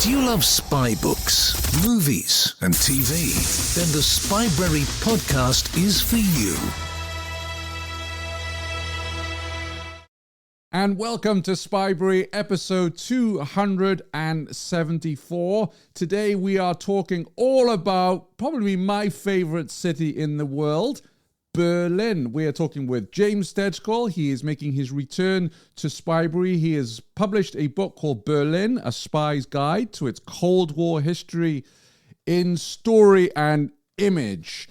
Do you love spy books, movies, and TV? Then the Spybrary podcast is for you. And welcome to Spybrary episode 274. Today we are talking all about probably my favorite city in the world, Berlin. We are talking with James Stejskal. He is making his return to Spybrary. He has published a book called Berlin, A Spy's Guide to its Cold War History in Story and Image.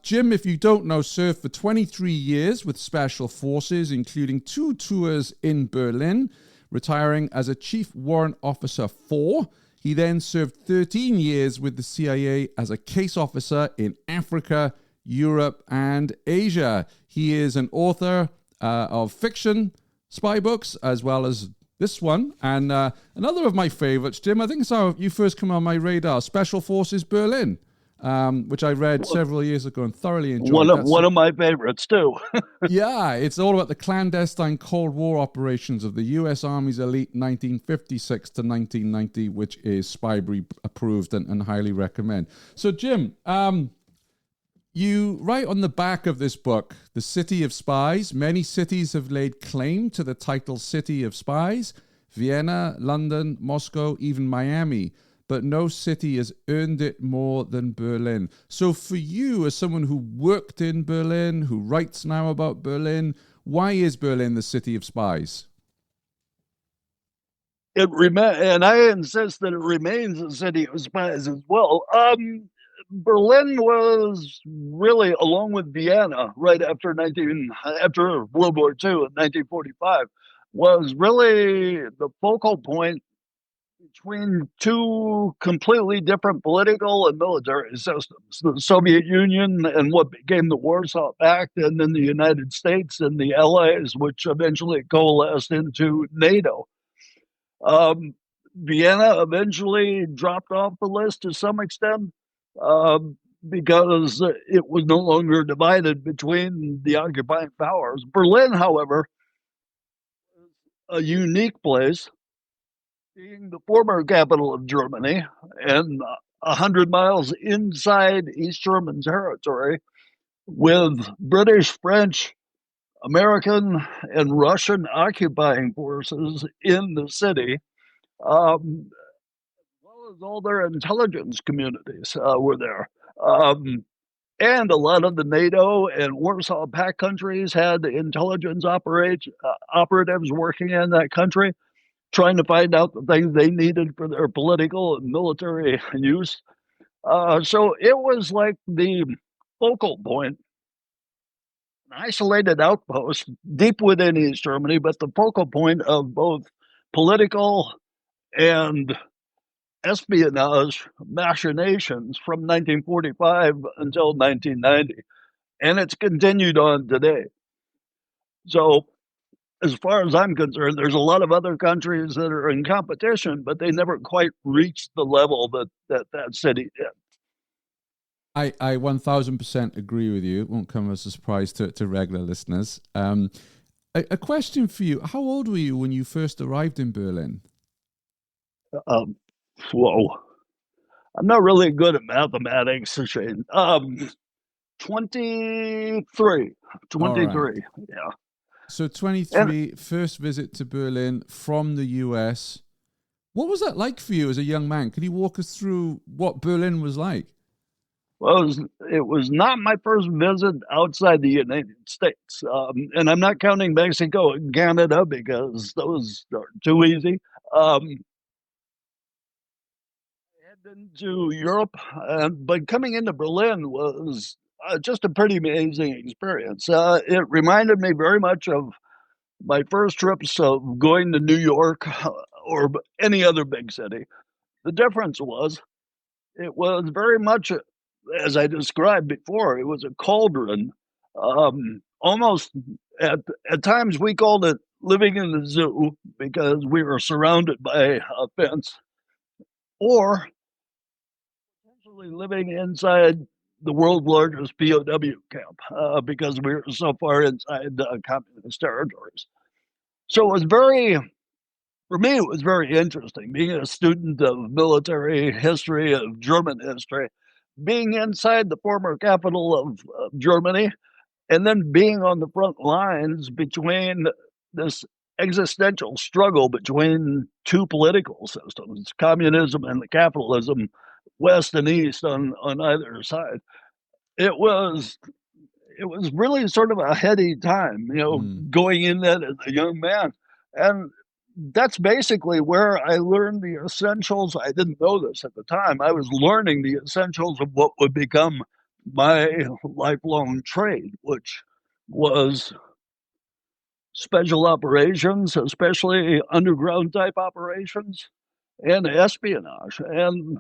Jim, if you don't know, served for 23 years with Special Forces, including 2 tours in Berlin, retiring as a Chief Warrant Officer 4. He then served 13 years with the CIA as a case officer in Africa, Europe, and Asia. He is an author of fiction, spy books, as well as this one. And another of my favorites, Jim, I think it's how you first come on my radar, Special Forces Berlin, which I read several years ago and thoroughly enjoyed. One of my favorites, too. Yeah, it's all about the clandestine Cold War operations of the U.S. Army's elite 1956 to 1990, which is Spybrary approved and highly recommend. So, Jim, you write on the back of this book, The City of Spies. Many cities have laid claim to the title City of Spies. Vienna, London, Moscow, even Miami. But no city has earned it more than Berlin. So for you, as someone who worked in Berlin, who writes now about Berlin, why is Berlin the City of Spies? And I insist that it remains a city of spies as well. Berlin was really, along with Vienna, right after World War II in 1945, was really the focal point between two completely different political and military systems: the Soviet Union and what became the Warsaw Pact, and then the United States and the Allies, which eventually coalesced into NATO. Vienna eventually dropped off the list to some extent, because it was no longer divided between the occupying powers. Berlin, however, is a unique place, being the former capital of Germany and 100 miles inside East German territory, with British, French, American, and Russian occupying forces in the city, as well as all their intelligence communities were there. And a lot of the NATO and Warsaw Pact countries had intelligence operatives working in that country, trying to find out the things they needed for their political and military use. So it was like the focal point, an isolated outpost deep within East Germany, but the focal point of both political and espionage machinations from 1945 until 1990. And it's continued on today. So as far as I'm concerned, there's a lot of other countries that are in competition, but they never quite reached the level that city did. I 1000% agree with you. It won't come as a surprise to regular listeners. A question for you. How old were you when you first arrived in Berlin? Whoa. I'm not really good at mathematics, Shane. 23. Right. Yeah. So 23, first visit to Berlin from the US. What was that like for you as a young man? Could you walk us through what Berlin was like? Well, it was not my first visit outside the United States. And I'm not counting Mexico and Canada because those are too easy. I had been to Europe, but coming into Berlin was just a pretty amazing experience. It reminded me very much of my first trips of going to New York or any other big city. The difference was it was very much, as I described before, it was a cauldron. Almost at times we called it living in the zoo because we were surrounded by a fence, or potentially living inside the world's largest POW camp because we were so far inside communist territories. So it was very For me, it was very interesting being a student of military history, of German history, being inside the former capital of Germany, and then being on the front lines between this existential struggle between two political systems, communism and the capitalism, west and east on either side. It was it was really sort of a heady time, Mm. going in that as a young man. And that's basically where I learned the essentials. I didn't know this at the time. I was learning the essentials of what would become my lifelong trade, which was special operations, especially underground type operations, and espionage. And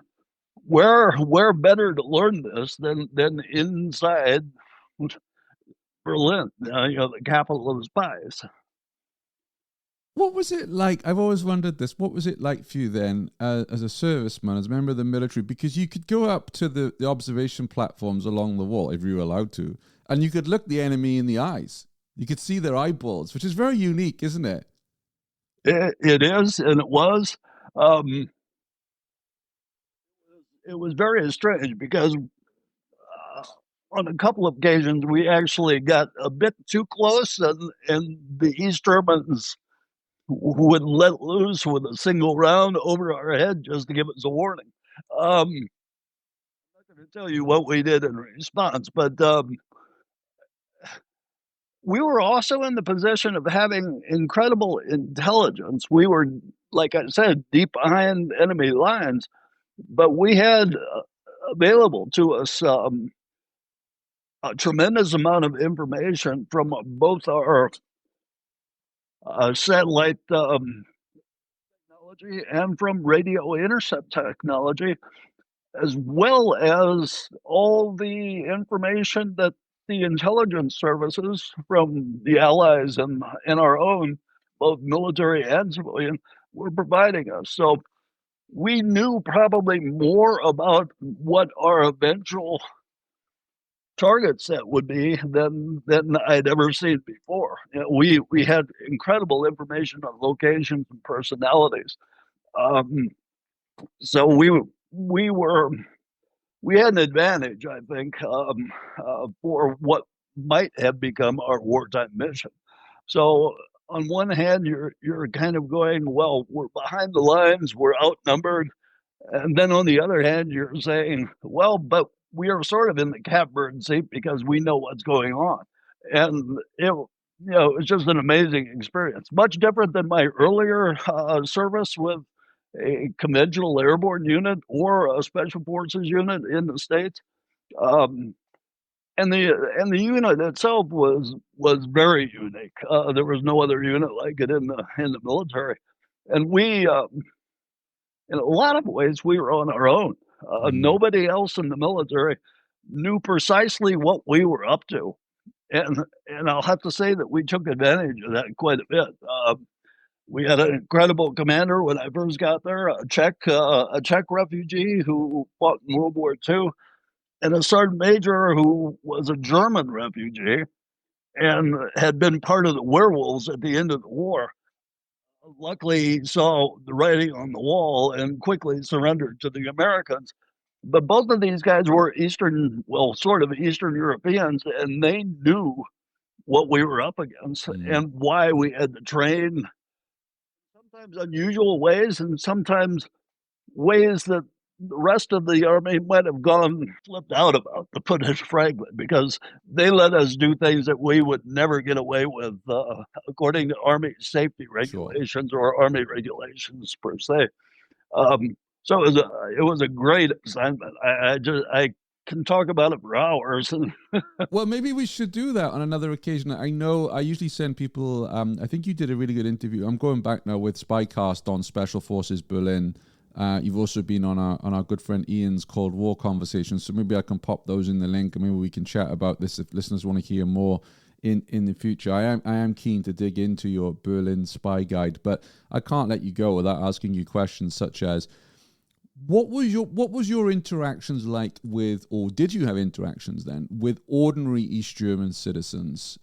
where better to learn this than inside Berlin, the capital of spies. What was it like? I've always wondered this. What was it like for you then, as a serviceman, as a member of the military? Because you could go up to the observation platforms along the wall, if you were allowed to, and you could look the enemy in the eyes. You could see their eyeballs, which is very unique, isn't it? It is, and it was. Um, it was very strange because on a couple of occasions we actually got a bit too close, and the East Germans would let loose with a single round over our head just to give us a warning. I'm not going to tell you what we did in response, but we were also in the position of having incredible intelligence. We were, like I said, deep behind enemy lines, but we had available to us a tremendous amount of information from both our satellite technology and from radio intercept technology, as well as all the information that the intelligence services from the Allies and our own, both military and civilian, were providing us. So we knew probably more about what our eventual target set would be than I'd ever seen before. We had incredible information on locations and personalities. Um, so we were we had an advantage, I think, for what might have become our wartime mission. So on one hand, you're kind of going, well, we're behind the lines, we're outnumbered, and then on the other hand, you're saying, well, but we are sort of in the catbird seat because we know what's going on, and it's just an amazing experience. Much different than my earlier service with a conventional airborne unit or a special forces unit in the states. Um, and the unit itself was very unique. There was no other unit like it in the military, and in a lot of ways, we were on our own. Mm. Nobody else in the military knew precisely what we were up to, and I'll have to say that we took advantage of that quite a bit. We had an incredible commander when I first got there, a Czech refugee who fought in World War II, and a sergeant major who was a German refugee and had been part of the werewolves at the end of the war. Luckily, he saw the writing on the wall and quickly surrendered to the Americans. But both of these guys were sort of Eastern Europeans, and they knew what we were up against Mm. and why we had to train sometimes unusual ways and sometimes ways that the rest of the army might have gone flipped out about, to put it frankly, because they let us do things that we would never get away with according to army safety Sure. regulations or army regulations per se. Um, so it was a great assignment. I can talk about it for hours. Well, maybe we should do that on another occasion. I know I usually send people. I think you did a really good interview. I'm going back now with Spycast on Special Forces Berlin. You've also been on our good friend Ian's Cold War conversation. So maybe I can pop those in the link, and maybe we can chat about this if listeners want to hear more in the future. I am keen to dig into your Berlin spy guide, but I can't let you go without asking you questions such as, what was your interactions like with, or did you have interactions then with ordinary East German citizens?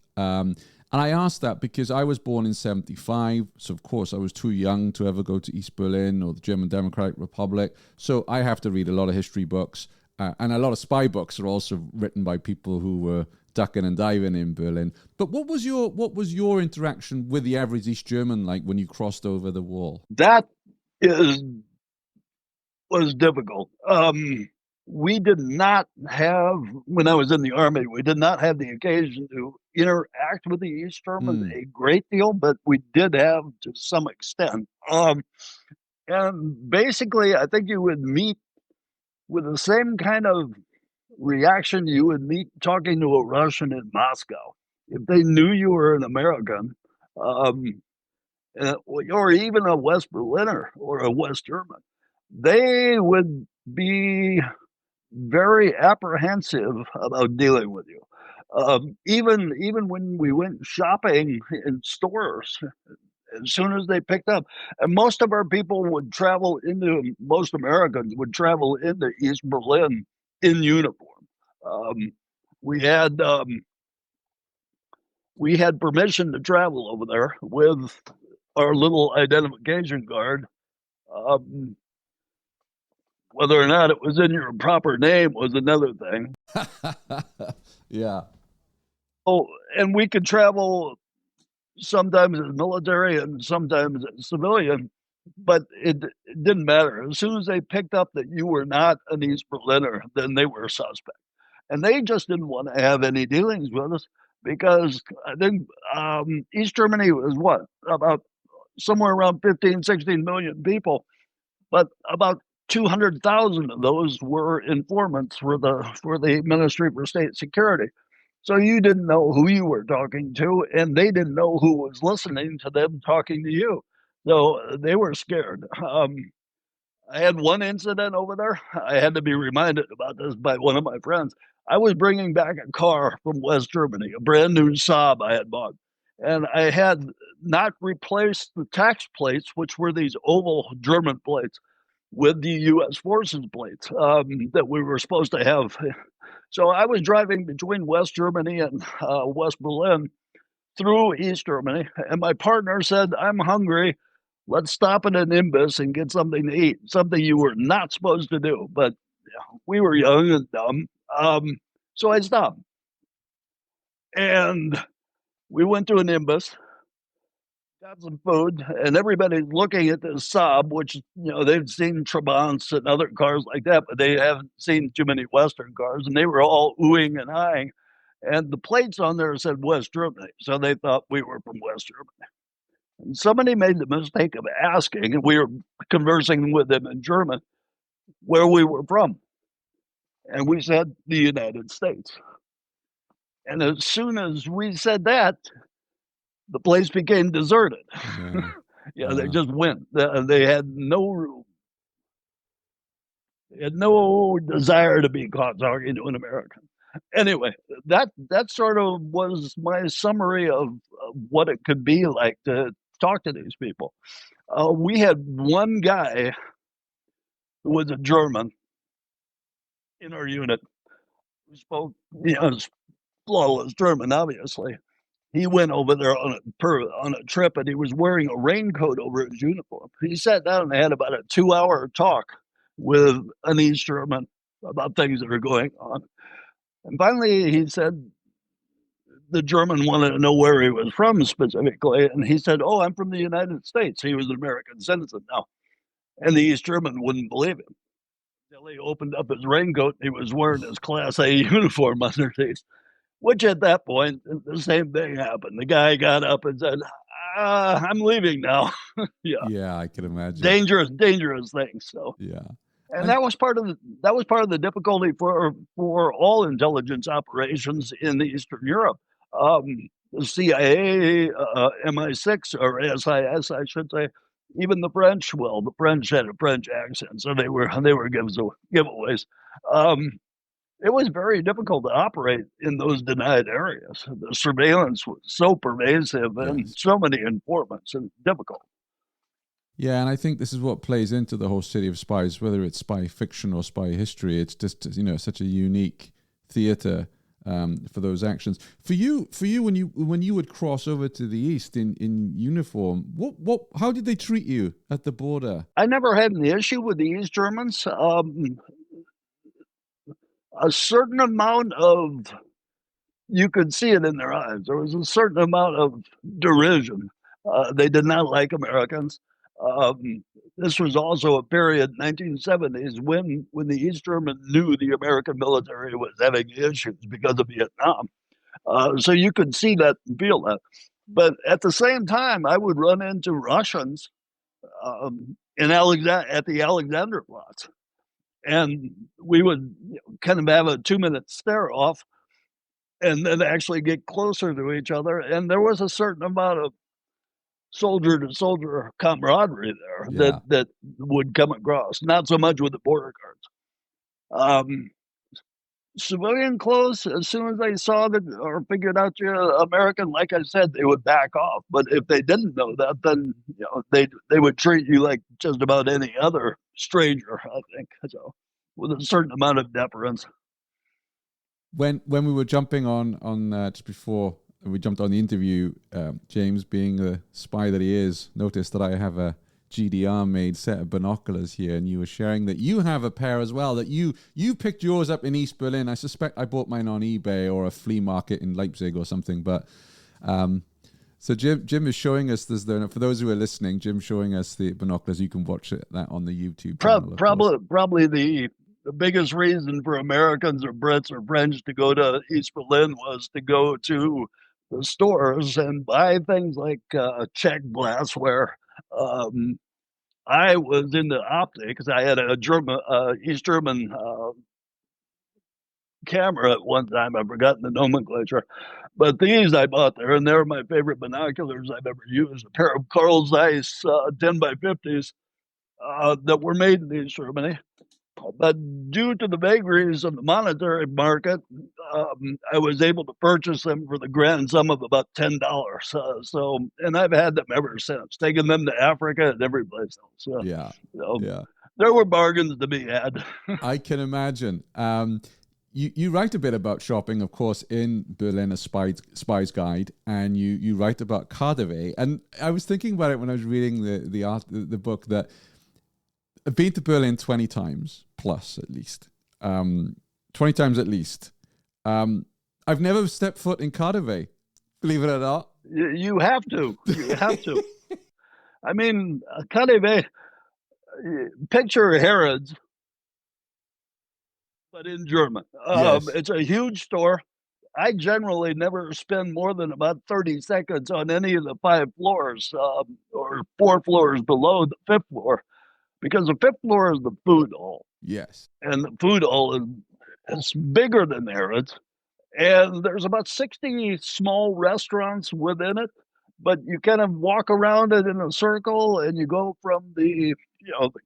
And I asked that because I was born in 75. So, of course, I was too young to ever go to East Berlin or the German Democratic Republic. So I have to read a lot of history books. And a lot of spy books are also written by people who were ducking and diving in Berlin. But what was your interaction with the average East German like when you crossed over the wall? That was difficult. We did not have, when I was in the Army, we did not have the occasion to interact with the East Germans a great deal, but we did have to some extent. And basically, I think you would meet with the same kind of reaction you would meet talking to a Russian in Moscow. If they knew you were an American, or even a West Berliner or a West German, they would be very apprehensive about dealing with you. Even when we went shopping in stores, as soon as they picked up, and most Americans would travel into East Berlin in uniform. We had permission to travel over there with our little identification card. Whether or not it was in your proper name was another thing. Yeah. Oh, and we could travel sometimes as military and sometimes as civilian, but it didn't matter. As soon as they picked up that you were not an East Berliner, then they were a suspect. And they just didn't want to have any dealings with us because I think East Germany was about somewhere around 15, 16 million people, but about 200,000 of those were informants for the Ministry for State Security. So you didn't know who you were talking to, and they didn't know who was listening to them talking to you. So they were scared. I had one incident over there. I had to be reminded about this by one of my friends. I was bringing back a car from West Germany, a brand new Saab I had bought. And I had not replaced the tax plates, which were these oval German plates, with the U.S. Forces plates that we were supposed to have. So I was driving between West Germany and West Berlin through East Germany, and my partner said, "I'm hungry. Let's stop at an imbus and get something to eat," something you were not supposed to do. But we were young and dumb. So I stopped. And we went to an imbus, got some food, and everybody's looking at this Saab, which, they've seen Trabants and other cars like that, but they haven't seen too many Western cars, and they were all oohing and eyeing. And the plates on there said West Germany, so they thought we were from West Germany. And somebody made the mistake of asking, and we were conversing with them in German, where we were from. And we said the United States. And as soon as we said that, the place became deserted. Yeah. They just went. They had no desire to be caught talking to an American. Anyway, that sort of was my summary of what it could be like to talk to these people. We had one guy who was a German in our unit who spoke, flawless German, obviously. He went over there on a trip, and he was wearing a raincoat over his uniform. He sat down and had about a 2-hour talk with an East German about things that are going on. And finally, he said the German wanted to know where he was from specifically, and he said, "Oh, I'm from the United States." He was an American citizen now. And the East German wouldn't believe him. Until he opened up his raincoat, he was wearing his Class A uniform underneath. Which at that point, the same thing happened. The guy got up and said, "I'm leaving now." Yeah, I can imagine. Dangerous things. So and that was part of the difficulty for all intelligence operations in Eastern Europe. The CIA, MI6 or SIS, I should say, even the French. Well, the French had a French accent, so they were giveaways. It was very difficult to operate in those denied areas. The surveillance was so pervasive and so many informants, and difficult. Yeah, and I think this is what plays into the whole City of Spies, whether it's spy fiction or spy history. It's just, such a unique theater for those actions. For you, when you would cross over to the east in uniform, how did they treat you at the border? I never had an issue with the East Germans. A certain amount of, you could see it in their eyes. There was a certain amount of derision. They did not like Americans. This was also a period, 1970s, when the East Germans knew the American military was having issues because of Vietnam. So you could see that and feel that. But at the same time, I would run into Russians at the Alexanderplatz. And we would kind of have a 2-minute stare off and then actually get closer to each other. And there was a certain amount of soldier to soldier camaraderie there that would come across, not so much with the border guards. Civilian clothes, as soon as they saw that or figured out you're American, like I said, they would back off. But if they didn't know that, then they would treat you like just about any other stranger, I think. So with a certain amount of deference. When we were jumping on just before we jumped on the interview, James, being the spy that he is, noticed that I have a GDR-made set of binoculars here, and you were sharing that you have a pair as well, that you picked yours up in East Berlin. I suspect I bought mine on eBay or a flea market in Leipzig or something. But so Jim is showing us this. For those who are listening, Jim's showing us the binoculars. You can watch that on the YouTube channel. Probably the biggest reason for Americans or Brits or French to go to East Berlin was to go to the stores and buy things like check glassware. I was into optics. I had a East German camera at one time. I've forgotten the nomenclature, but these I bought there, and they're my favorite binoculars I've ever used. A pair of Carl Zeiss 10 by 50s that were made in East Germany. But due to the vagaries of the monetary market, I was able to purchase them for the grand sum of about $10. And I've had them ever since, taking them to Africa and every place else. There were bargains to be had. I can imagine. You write a bit about shopping, of course, in Berlin, a spy's guide, and you write about Cardaway. And I was thinking about it when I was reading the book that I've been to Berlin 20 times plus, at least. 20 times at least. I've never stepped foot in Cardaway, believe it or not. You have to. You have to. I mean, Cardaway, picture Harrods, but in German. Yes. It's a huge store. I generally never spend more than about 30 seconds on any of the 5 floors or 4 floors below the 5th floor. Because the 5th floor is the food hall. Yes. And the food hall is bigger than Harrods. And there's about 60 small restaurants within it. But you kind of walk around it in a circle, and you go from the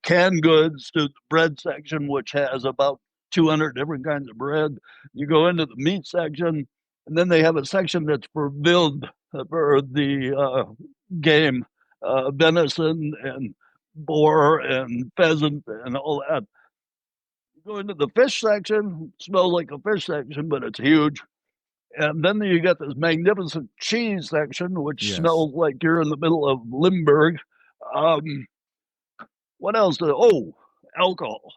canned goods to the bread section, which has about 200 different kinds of bread. You go into the meat section, and then they have a section that's for wild, for the game, venison and boar and pheasant and all that. You go into the fish section, it smells like a fish section, but it's huge. And then you got this magnificent cheese section, which smells like you're in the middle of Limburg. What else? Alcohol.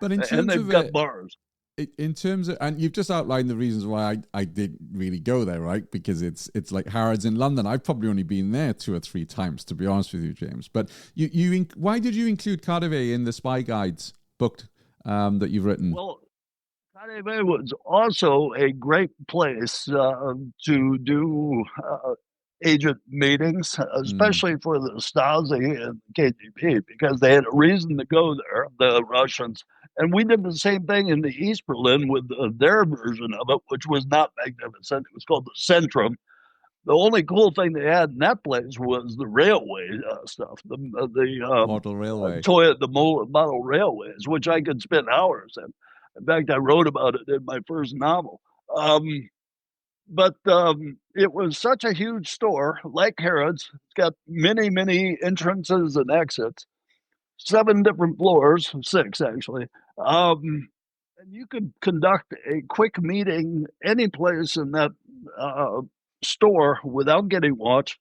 But in terms and they've of got bars. In terms of, and you've just outlined the reasons why I didn't really go there, right? Because it's like Harrods in London. I've probably only been there 2 or 3 times, to be honest with you, James. But why did you include Cardaway in the Spy Guides book that you've written? Well, Cardaway was also a great place to do agent meetings, especially for the Stasi and KGB, because they had a reason to go there, the Russians. And we did the same thing in the East Berlin with their version of it, which was not magnificent. It was called the Centrum. The only cool thing they had in that place was the railway stuff, the model railway, the model railways, which I could spend hours in. In fact, I wrote about it in my first novel. But it was such a huge store, like Harrods. It's got many, many entrances and exits, 7 different floors, 6 actually. And And you could conduct a quick meeting any place in that uh, store without getting watched,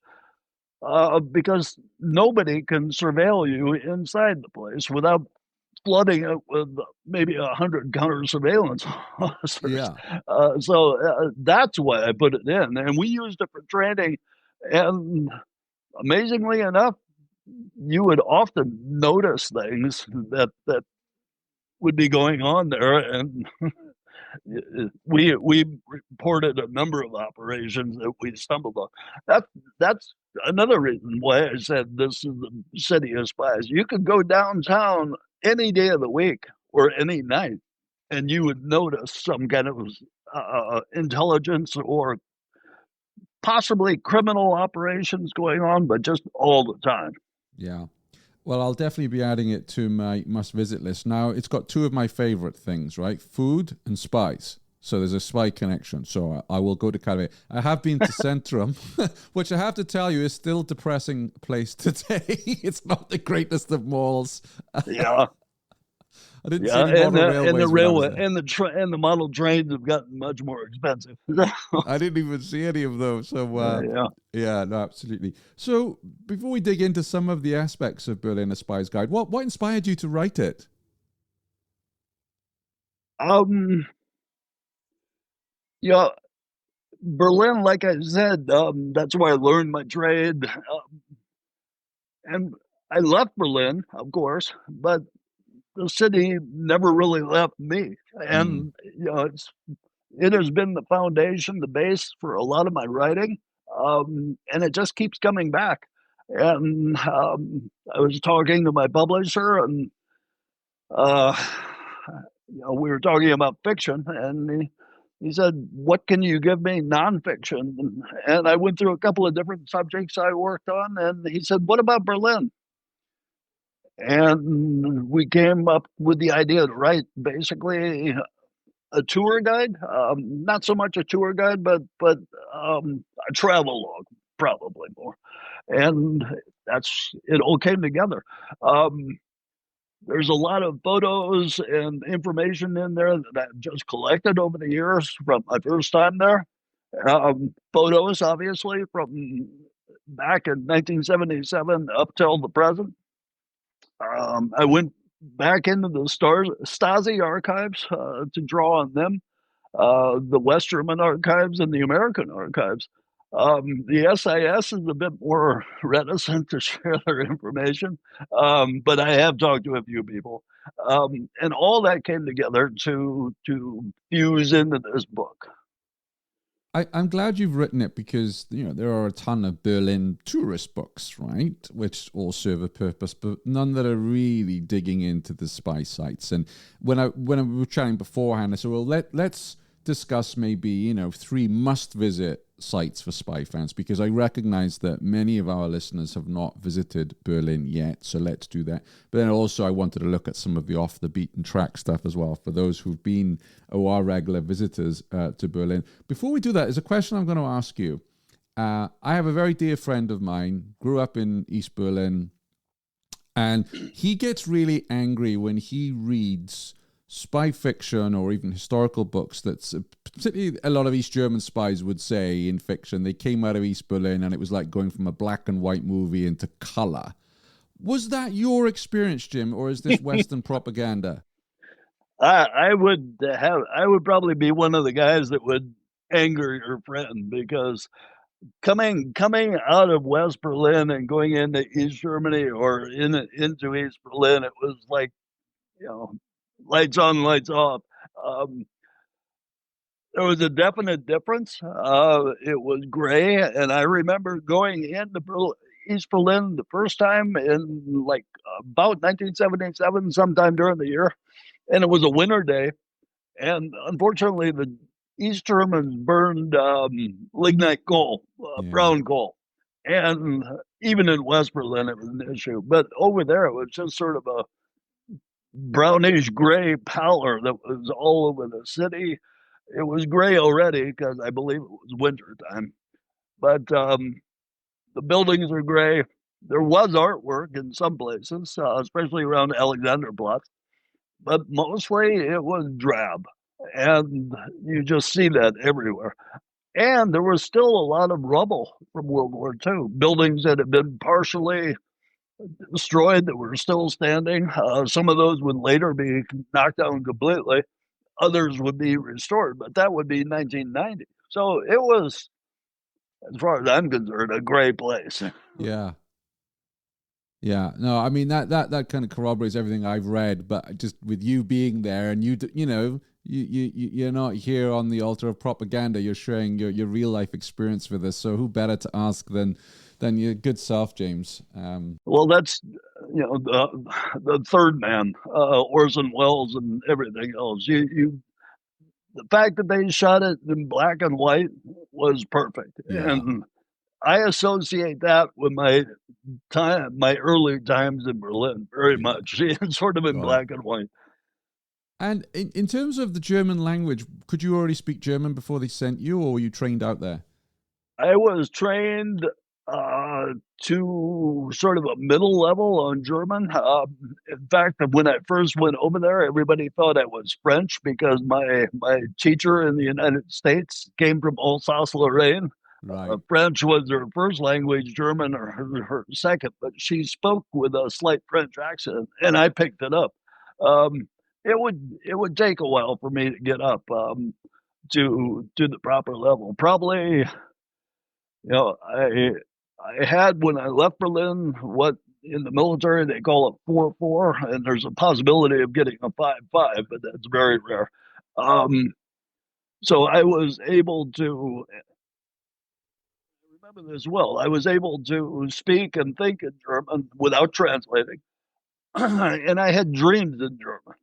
because nobody can surveil you inside the place without flooding it with maybe 100 counter surveillance officers. Yeah. So that's why I put it in, and we used it for training. And amazingly enough, you would often notice things that would be going on there, and we reported a number of operations that we stumbled on. That's another reason why I said this is the city of spies. You could go downtown any day of the week or any night, and you would notice some kind of intelligence or possibly criminal operations going on, but just all the time. Yeah. Well, I'll definitely be adding it to my must-visit list. Now, it's got two of my favorite things, right? Food and spies. So there's a spy connection. So I will go to Calais. I have been to Centrum, which I have to tell you is still a depressing place today. It's not the greatest of malls. Yeah. I didn't see any model railways. And the railway and the model trains have gotten much more expensive. I didn't even see any of those. So yeah, no, absolutely. So before we dig into some of the aspects of Berlin: A Spy's Guide, what inspired you to write it? Yeah, Berlin, like I said, that's where I learned my trade, and I left Berlin, of course, but the city never really left me. And it has been the foundation, the base for a lot of my writing, and it just keeps coming back. And I was talking to my publisher, and uh, we were talking about fiction, and he said, "What can you give me nonfiction?" And I went through a couple of different subjects I worked on, and he said, "What about Berlin?" And we came up with the idea to write basically a tour guide, not so much a tour guide, but a travel log, probably more. And that's it. All came together. There's a lot of photos and information in there that I've just collected over the years from my first time there. Photos, obviously, from back in 1977 up till the present. I went back into the Stasi archives to draw on them, the West German archives and the American archives. The SIS is a bit more reticent to share their information, but I have talked to a few people, and all that came together to fuse into this book. I'm glad you've written it because, there are a ton of Berlin tourist books, right, which all serve a purpose, but none that are really digging into the spy sites. And when we were chatting beforehand, I said, well, let's discuss maybe, 3 must-visit sites for spy fans, because I recognize that many of our listeners have not visited Berlin yet, so let's do that. But then also I wanted to look at some of the off-the-beaten-track stuff as well for those who've been or are regular visitors to Berlin. Before we do that, there's a question I'm going to ask you. I have a very dear friend of mine, grew up in East Berlin, and he gets really angry when he reads spy fiction or even historical books that's particularly a lot of East German spies would say in fiction. They came out of East Berlin and it was like going from a black and white movie into color. Was that your experience, Jim, or is this Western propaganda? I would probably be one of the guys that would anger your friend, because coming out of West Berlin and going into East Germany or into East Berlin, it was like, lights on, lights off. There was a definite difference. It was gray, and I remember going into East Berlin the first time in like about 1977, sometime during the year, and it was a winter day. And unfortunately, the East Germans burned lignite coal, brown coal, and even in West Berlin, it was an issue. But over there, it was just sort of a brownish gray pallor that was all over the city. It was gray already because I believe it was winter time, but the buildings are gray. There was artwork in some places, especially around Alexanderplatz, but mostly it was drab. And you just see that everywhere. And there was still a lot of rubble from World War II, buildings that had been partially destroyed that were still standing. Some of those would later be knocked down completely. Others would be restored, but that would be 1990. So it was, as far as I'm concerned, a great place. Yeah. Yeah, no, I mean that kind of corroborates everything I've read, but just with you being there and you're not here on the altar of propaganda. You're sharing your real life experience with us. So who better to ask than your good self, James? Well, that's the third man, Orson Welles, and everything else. The fact that they shot it in black and white was perfect, and I associate that with my early times in Berlin very much. It's sort of in black and white. And in terms of the German language, could you already speak German before they sent you, or were you trained out there? I was trained to sort of a middle level on German. In fact, when I first went over there, everybody thought I was French because my teacher in the United States came from Alsace-Lorraine. Right. French was her first language, German or her second, but she spoke with a slight French accent, and I picked it up. It would take a while for me to get up to the proper level. Probably, I had, when I left Berlin, what in the military they call a 4.4, and there's a possibility of getting a 5.5, but that's very rare. So I was able to. Remember this well. I was able to speak and think in German without translating, and I had dreams in German.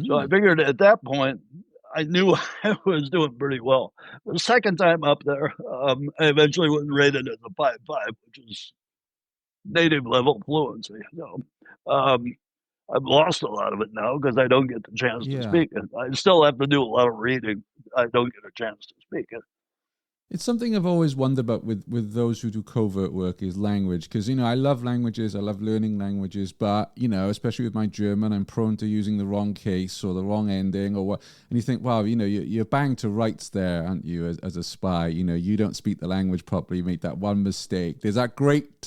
So I figured at that point, I knew I was doing pretty well. The second time up there, I eventually was rated as a 5.5, which is native level fluency. So I've lost a lot of it now because I don't get the chance to speak it. I still have to do a lot of reading. I don't get a chance to speak it. It's something I've always wondered about with those who do covert work is language. Because, I love languages. I love learning languages. But, especially with my German, I'm prone to using the wrong case or the wrong ending or what. And you think, wow, you're banged to rights there, aren't you, as a spy? You don't speak the language properly. You make that one mistake. There's that great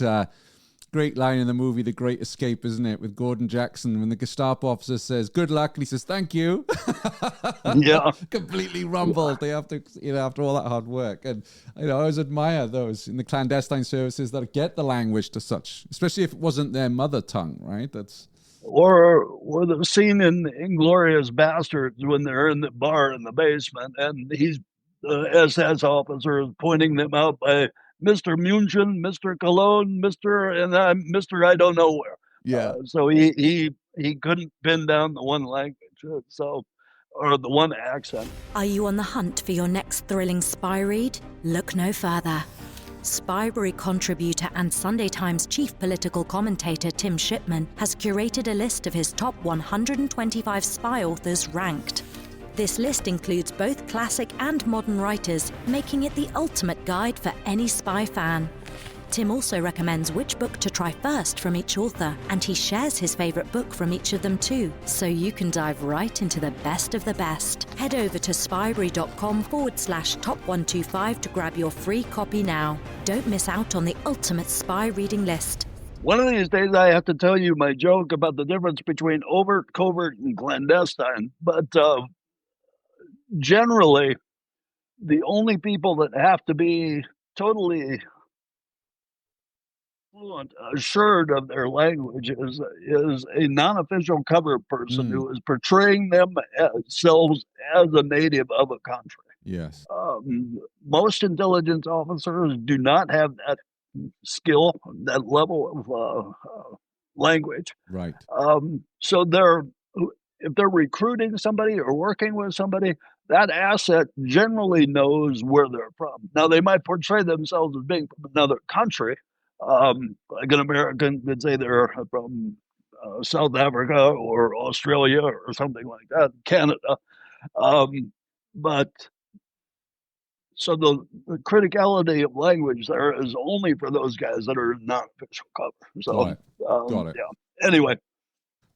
line in the movie, The Great Escape, isn't it? With Gordon Jackson, when the Gestapo officer says, "Good luck," and he says, "Thank you." Yeah. Completely rumbled. They have to, after all that hard work. And, I always admire those in the clandestine services that get the language to such, especially if it wasn't their mother tongue, right? Or the scene in Inglourious Bastards when they're in the bar in the basement and he's the SS officer is pointing them out by Mr. München, Mr. Cologne, Mr. I don't know where. Yeah. So he couldn't pin down the one language, or the one accent. Are you on the hunt for your next thrilling spy read? Look no further. Spybrary contributor and Sunday Times chief political commentator Tim Shipman has curated a list of his top 125 spy authors ranked. This list includes both classic and modern writers, making it the ultimate guide for any spy fan. Tim also recommends which book to try first from each author, and he shares his favourite book from each of them too, so you can dive right into the best of the best. Head over to spybrary.com/top125 to grab your free copy now. Don't miss out on the ultimate spy reading list. One of these days I have to tell you my joke about the difference between overt, covert, and clandestine, but generally, the only people that have to be totally fluent, assured of their language is a non-official cover person who is portraying themselves as a native of a country. Yes. Most intelligence officers do not have that skill, that level of language. Right. So if they're recruiting somebody or working with somebody, that asset generally knows where they're from. Now, they might portray themselves as being from another country. Like an American could say they're from South Africa or Australia or something like that, Canada. But so the criticality of language there is only for those guys that are non-official cover. So, Got it. Yeah. Anyway.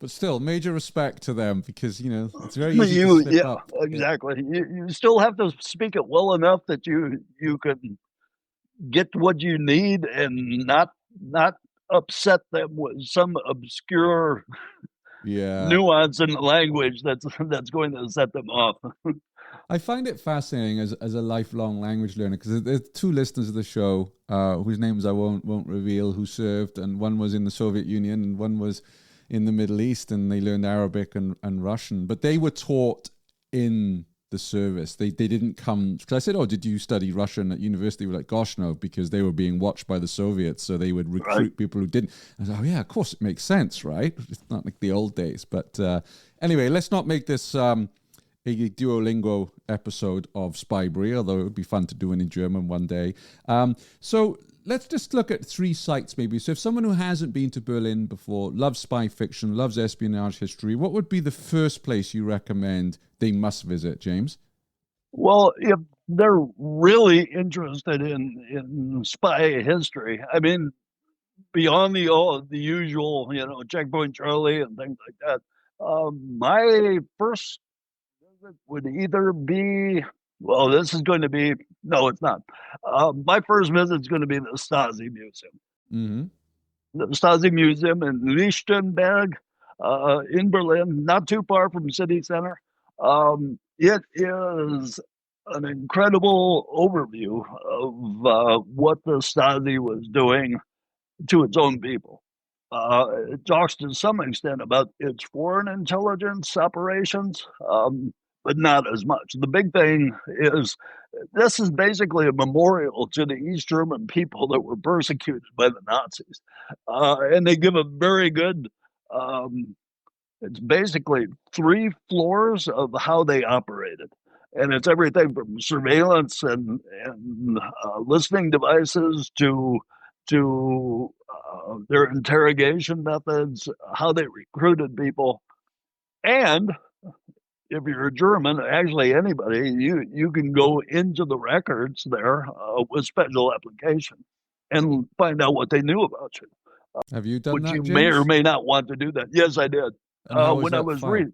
But still, major respect to them because, it's very easy to slip up. Exactly. You still have to speak it well enough that you can get what you need and not upset them with some obscure nuance in the language that's going to set them off. I find it fascinating as a lifelong language learner because there's two listeners of the show whose names I won't reveal who served, and one was in the Soviet Union and one was in the Middle East, and they learned Arabic and Russian, but they were taught in the service. They didn't come, because I said, oh, did you study Russian at university? We're like, gosh, no, because they were being watched by the Soviets, so they would recruit people who didn't. I said, oh yeah, of course it makes sense, right? It's not like the old days. But anyway, let's not make this a Duolingo episode of Spybrary, although it would be fun to do it in German one day. So let's just look at 3 sites maybe. So if someone who hasn't been to Berlin before, loves spy fiction, loves espionage history, what would be the first place you recommend they must visit, James? Well, if they're really interested in spy history, I mean, beyond the usual, Checkpoint Charlie and things like that, my first visit would either be, well, this is going to be, no, it's not. My first visit is going to be the Stasi Museum. Mm-hmm. The Stasi Museum in Lichtenberg in Berlin, not too far from city center. It is an incredible overview of what the Stasi was doing to its own people. It talks to some extent about its foreign intelligence operations, but not as much. The big thing is this is basically a memorial to the East German people that were persecuted by the Nazis. And they give a very good, it's basically 3 floors of how they operated. And it's everything from surveillance and listening devices to their interrogation methods, how they recruited people. And if you're a German, actually anybody, you can go into the records there with special application and find out what they knew about you. Have you done that, you James? may or may not want to do that. Yes, I did. When I was reading,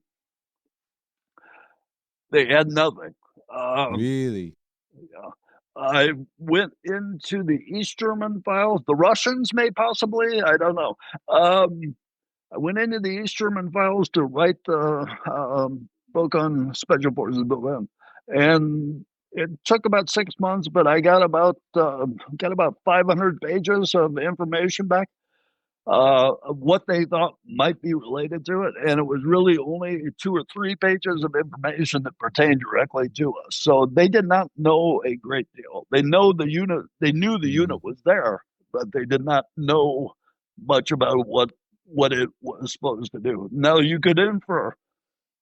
they had nothing. Really? Yeah. I went into the East German files. The Russians may possibly, I don't know. I went into the East German files to write the book on Special Forces Berlin, and it took about 6 months, but I got about 500 pages of information back. Of what they thought might be related to it, and it was really only 2 or 3 pages of information that pertained directly to us. So they did not know a great deal. They know the unit. They knew the unit was there, but they did not know much about what it was supposed to do. Now you could infer,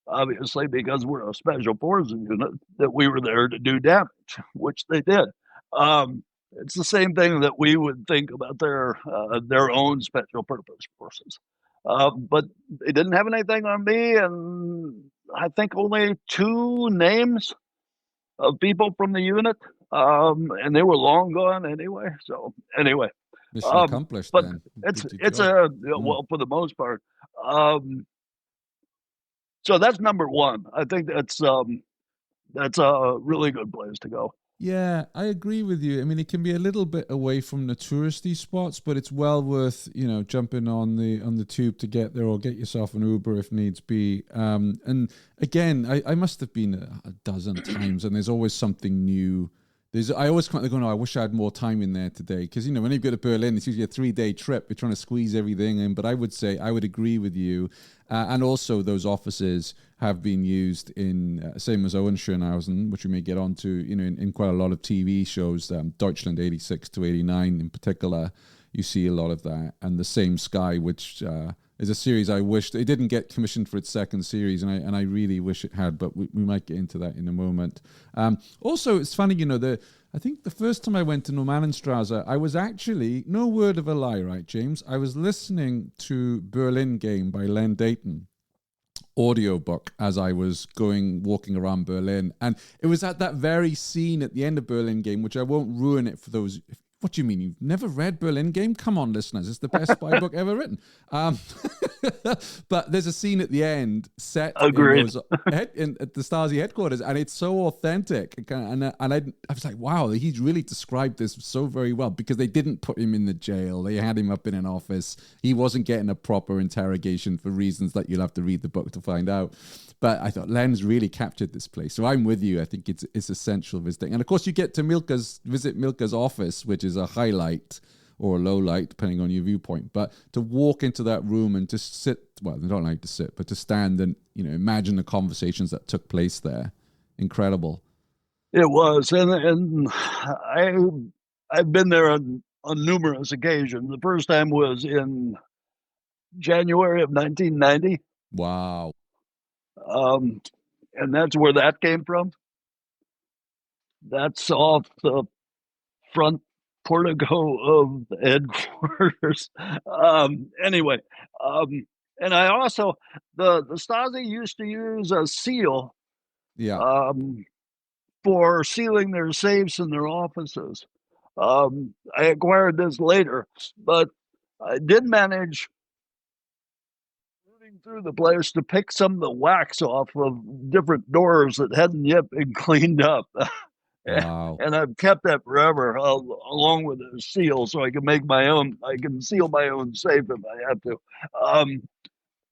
obviously, because we're a special forces unit, that we were there to do damage, which they did. It's the same thing that we would think about their own special purpose forces. But they didn't have anything on me, and I think only 2 names of people from the unit, and they were long gone anyway. So anyway, mission accomplished. But then. it's well, for the most part. So that's number 1. I think that's a really good place to go. Yeah, I agree with you. I mean, it can be a little bit away from the touristy spots, but it's well worth, jumping on the tube to get there, or get yourself an Uber if needs be. And again, I must have been a dozen times, and there's always something new. I always kind of go, no, I wish I had more time in there today. Because, when you go to Berlin, it's usually a 3-day trip. You're trying to squeeze everything in. But I would say, I would agree with you. And also those offices have been used in, same as Owen-Schönhausen, which we may get onto, in quite a lot of TV shows, Deutschland 86 to 89 in particular. You see a lot of that. And The Same Sky, which is a series I wish it didn't get commissioned for its 2nd series, and I really wish it had, but we might get into that in a moment. Also, it's funny, I think the first time I went to Normannenstrasse, I was actually, no word of a lie, right, James? I was listening to Berlin Game by Len Dayton audiobook as I was walking around Berlin, and it was at that very scene at the end of Berlin Game, which I won't ruin it for those What do you mean? You've never read Berlin Game? Come on, listeners. It's the best spy book ever written. But there's a scene at the end set at the Stasi headquarters, and it's so authentic. And I was like, wow, he's really described this so very well, because they didn't put him in the jail. They had him up in an office. He wasn't getting a proper interrogation for reasons that you'll have to read the book to find out. But I thought Len's really captured this place. So I'm with you. I think it's essential visiting. And of course, you get to visit Milka's office, which is a highlight or a low light, depending on your viewpoint. But to walk into that room and just sit, well, they don't like to sit, but to stand and, imagine the conversations that took place there. Incredible. It was. And I've been there on numerous occasions. The first time was in January of 1990. Wow. And that's where that came from. That's off the front portico of the headquarters. Anyway, and I also, the Stasi used to use a seal for sealing their safes in their offices. I acquired this later, but I did manage through the place to pick some of the wax off of different doors that hadn't yet been cleaned up. Wow. And I've kept that forever, along with a seal, so I can make my own. I can seal my own safe if I have to.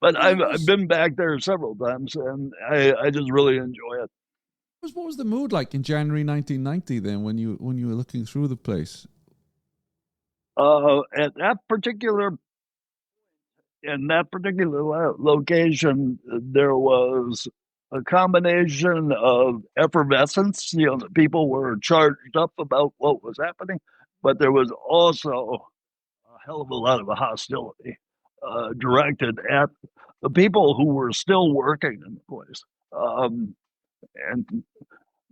But I've been back there several times, and I just really enjoy it. What was the mood like in January 1990 then, when you were looking through the place? At that particular location, there was a combination of effervescence. The people were charged up about what was happening, but there was also a hell of a lot of hostility directed at the people who were still working in the place. And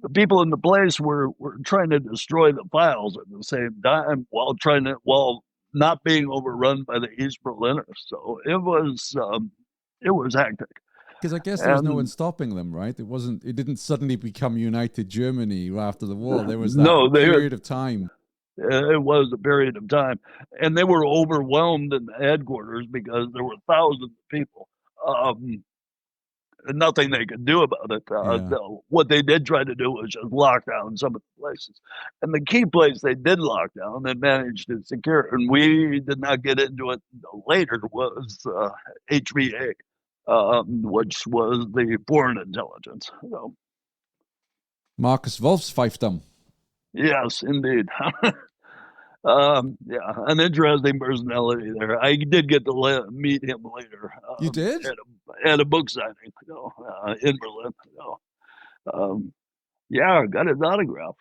the people in the place were trying to destroy the files at the same time while not being overrun by the East Berliners. So it was hectic. Because I guess there was no one stopping them, right? It didn't suddenly become United Germany after the war. There was that period of time. It was a period of time. And they were overwhelmed in the headquarters because there were thousands of people. And nothing they could do about it. What they did try to do was just lock down some of the places. And the key place they did lock down, they managed to secure, and we did not get into it later, was HVA, which was the foreign intelligence. So, Marcus Wolfsfiefdom. Yes, indeed. An interesting personality there. I did get to meet him later. You did? At a book signing, in Berlin. I got his autograph.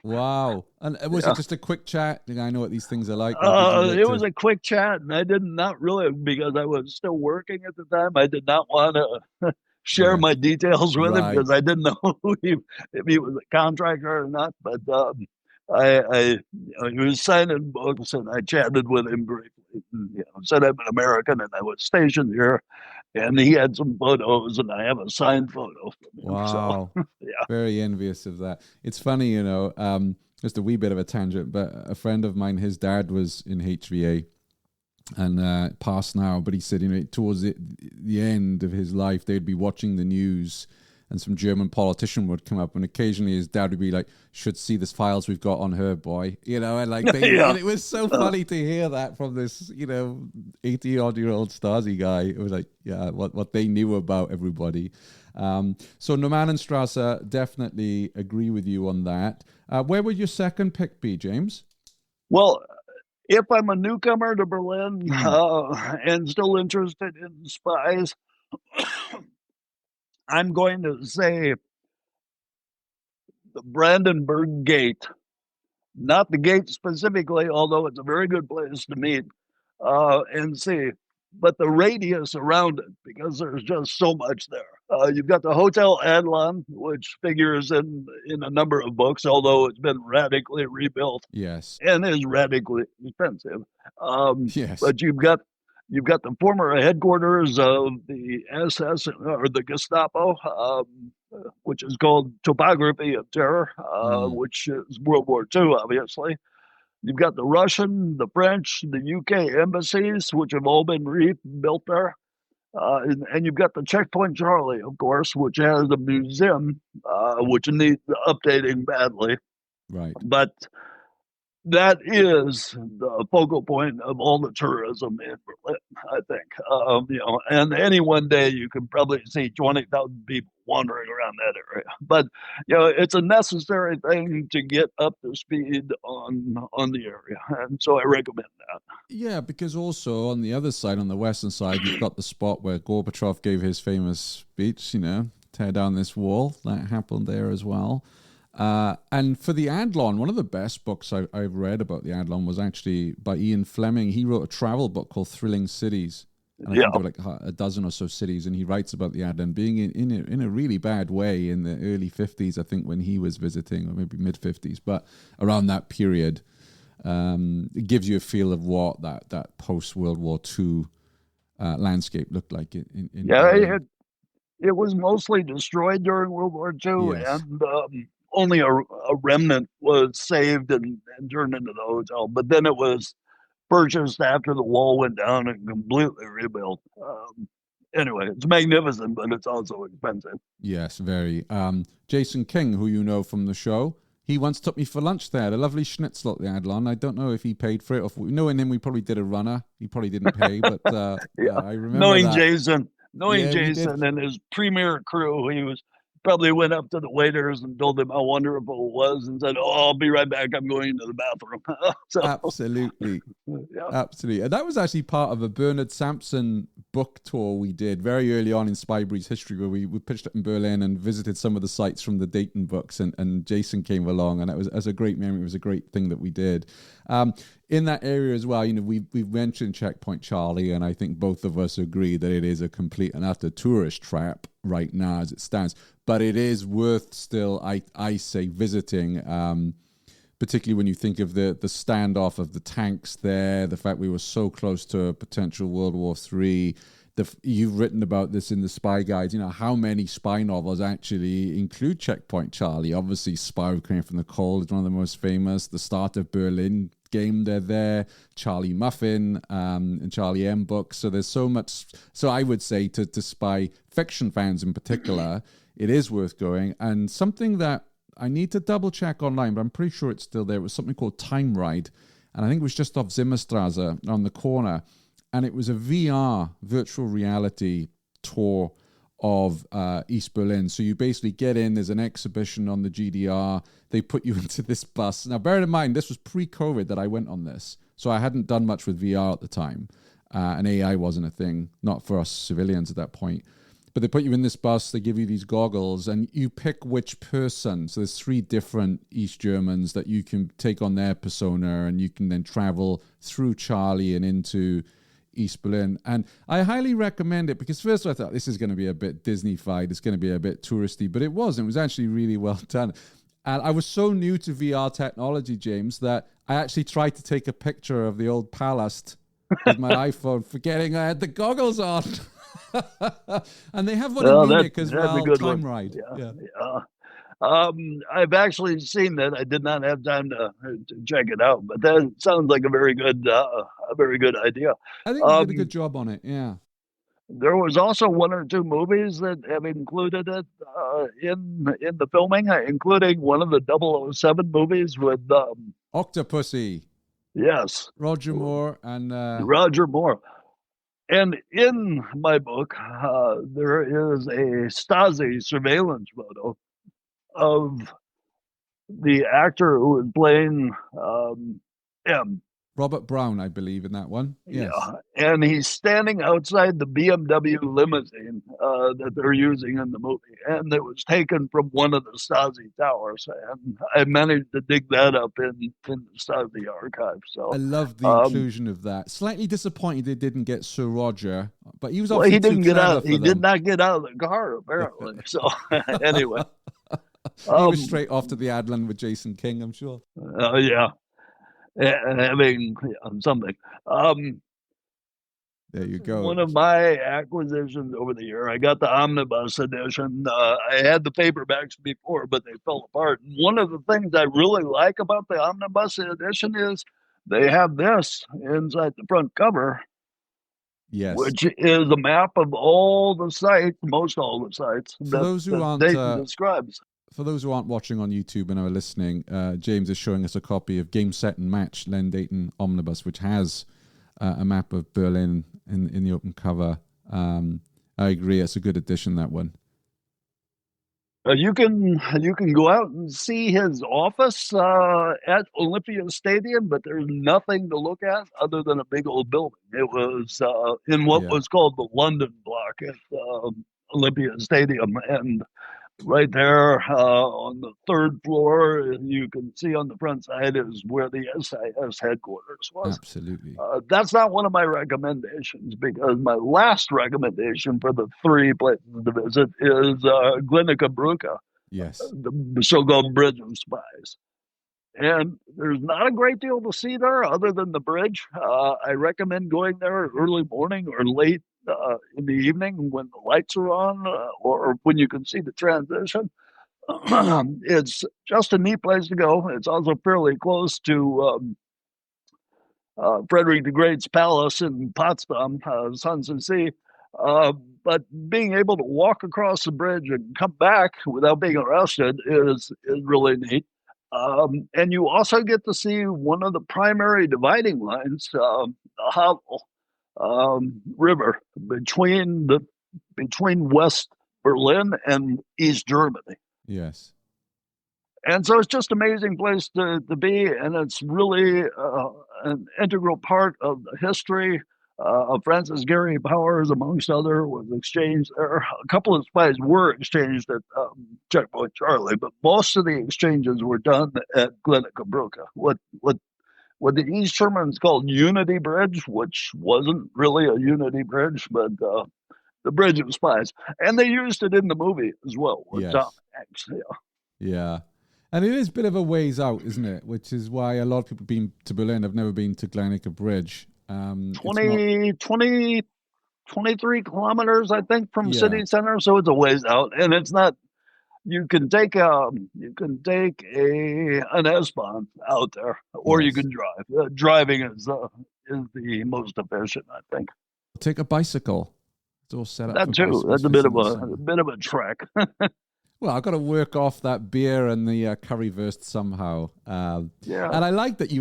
Wow. And was it just a quick chat? I know what these things are like. It was a quick chat, and I did not really, because I was still working at the time, I did not want to share my details with him, because I didn't know if he was a contractor or not. But he was signing books, and I chatted with him briefly. And, said I'm an American and I was stationed here, and he had some photos, and I have a signed photo from him. Wow. So, very envious of that. It's funny, just a wee bit of a tangent, but a friend of mine, his dad was in HVA and passed now, but he said, towards the end of his life, they'd be watching the news and some German politician would come up, and occasionally his dad would be like, "Should see the files we've got on her, boy." And like, and it was so funny to hear that from this, 80-odd-year-old Stasi guy. It was like, what they knew about everybody. So Normannenstrasse, definitely agree with you on that. Where would your second pick be, James? Well, if I'm a newcomer to Berlin and still interested in spies, I'm going to say the Brandenburg Gate. Not the gate specifically, although it's a very good place to meet and see, but the radius around it, because there's just so much there. You've got the Hotel Adlon, which figures in a number of books, although it's been radically rebuilt. Yes. And is radically expensive. Yes. But you've got the former headquarters of the SS or the Gestapo, which is called Topography of Terror, which is World War II, obviously. You've got the Russian, the French, the UK embassies, which have all been rebuilt there. And you've got the Checkpoint Charlie, of course, which has a museum, which needs updating badly. Right. But that is the focal point of all the tourism in Berlin, I think. And any one day you can probably see 20,000 people wandering around that area. But it's a necessary thing to get up to speed on the area, and so I recommend that. Yeah, because also on the other side, on the western side, you've got the spot where Gorbachev gave his famous speech. Tear down this wall. That happened there as well. And for the Adlon, one of the best books I've read about the Adlon was actually by Ian Fleming. He wrote a travel book called Thrilling Cities. And I think there were like a dozen or so cities, and he writes about the Adlon being in a really bad way in the early 50s, I think, when he was visiting, or maybe mid-50s, but around that period. It gives you a feel of what that post-World War II landscape looked like. It was mostly destroyed during World War II, Yes. and only a remnant was saved and turned into the hotel. But then it was purchased after the wall went down and completely rebuilt. Anyway, it's magnificent, but it's also expensive. Yes, very. Jason King, who you know from the show, he once took me for lunch there. A lovely schnitzel at the Adlon. I don't know if he paid for it. Or knowing him, we probably did a runner. He probably didn't pay, but I remember knowing that. Jason and his premier crew, he probably went up to the waiters and told them how wonderful it was and said, I'll be right back. I'm going to the bathroom. Absolutely. Absolutely. And that was actually part of a Bernard Sampson book tour we did very early on in Spybrary's history, where we pitched up in Berlin and visited some of the sites from the Dayton books, and Jason came along, and it was a great memory. It was a great thing that we did. In that area as well, we've mentioned Checkpoint Charlie, and I think both of us agree that it is a complete and utter tourist trap right now as it stands. But it is worth still, I say, visiting, particularly when you think of the standoff of the tanks there, the fact we were so close to a potential World War III. You've written about this in the Spy Guides. How many spy novels actually include Checkpoint Charlie? Obviously, Spy Coming from the Cold is one of the most famous. The Start of Berlin game, they're there. Charlie Muffin and Charlie M books. So there's so much. So I would say to spy fiction fans in particular, it is worth going. And something that I need to double check online, but I'm pretty sure it's still there. It was something called Time Ride, and I think it was just off Zimmerstrasse on the corner. And it was a VR, virtual reality tour of East Berlin. So you basically get in, there's an exhibition on the GDR, they put you into this bus. Now, bear in mind, this was pre-COVID that I went on this, so I hadn't done much with VR at the time, and AI wasn't a thing, not for us civilians at that point. But they put you in this bus, they give you these goggles, and you pick which person. So there's 3 different East Germans that you can take on their persona, and you can then travel through Charlie and into East Berlin. And I highly recommend it, because first I thought this is going to be a bit Disney-fied, it's going to be a bit touristy, but it wasn't. It was actually really well done. And I was so new to VR technology, James, that I actually tried to take a picture of the old Palast with my iPhone, forgetting I had the goggles on. And they have one in Munich as well, Time Ride. I've actually seen that. I did not have time to check it out, but that sounds like a very good idea. I think they did a good job on it. Yeah. There was also 1 or 2 movies that have included it in the filming, including one of the 007 movies with Octopussy. Yes, Roger Moore and Roger Moore. And in my book, there is a Stasi surveillance photo of the actor who was playing M. Robert Brown, I believe, in that one. Yes. Yeah, and he's standing outside the BMW limousine that they're using in the movie, and it was taken from one of the Stasi towers. And I managed to dig that up in the Stasi archive. So I love the inclusion of that. Slightly disappointed they didn't get Sir Roger, but he was obviously he didn't get out. He them. did not get out of the car apparently. So anyway, he was straight off to the Adlon with Jason King, I'm sure. Yeah. Having something. There you One go. of my acquisitions over the year. I got the omnibus edition. I had the paperbacks before, but they fell apart. And one of the things I really like about the omnibus edition is they have this inside the front cover, Yes. which is a map of all the sites, most all the sites For those who that aren't Dayton describes. for those who aren't watching on YouTube and are listening, James is showing us a copy of Game, Set, and Match, Len Dayton Omnibus, which has a map of Berlin in the open cover. I agree, it's a good addition, that one. You can go out and see his office at Olympia Stadium, but there's nothing to look at other than a big old building. It was in what was called the London block at Olympia Stadium, and right there on the third floor, you can see on the front side is where the SIS headquarters was. Absolutely. That's not one of my recommendations, because my last recommendation for the 3 places to visit is Glenica Bruca, Yes. the so-called Bridge of Spies. And there's not a great deal to see there other than the bridge. I recommend going there early morning or late in the evening when the lights are on, or when you can see the transition. It's just a neat place to go. It's also fairly close to Frederick the Great's palace in Potsdam, Sanssouci. But being able to walk across the bridge and come back without being arrested is really neat. And you also get to see one of the primary dividing lines, the Havel River, between West Berlin and East Germany. Yes. And so it's just an amazing place to be, and it's really an integral part of the history of Francis Gary Powers, amongst other, was exchanged there. A couple of spies were exchanged at Checkpoint Charlie, but most of the exchanges were done at Glenica Bruca. What the East Germans called Unity Bridge, which wasn't really a Unity Bridge, but the Bridge of Spies. And they used it in the movie as well with Tom Hanks. Yeah. And it is a bit of a ways out, isn't it? Which is why a lot of people been to Berlin have never been to Glenica Bridge. 23 kilometers, I think, from city center, so it's a ways out, and it's not. You can take an S-Bahn out there, or you can drive. Driving is the most efficient, I think. Take a bicycle. It's all set up. That too. That's a bit of a trek. Well, I've got to work off that beer and the currywurst somehow. And I like that you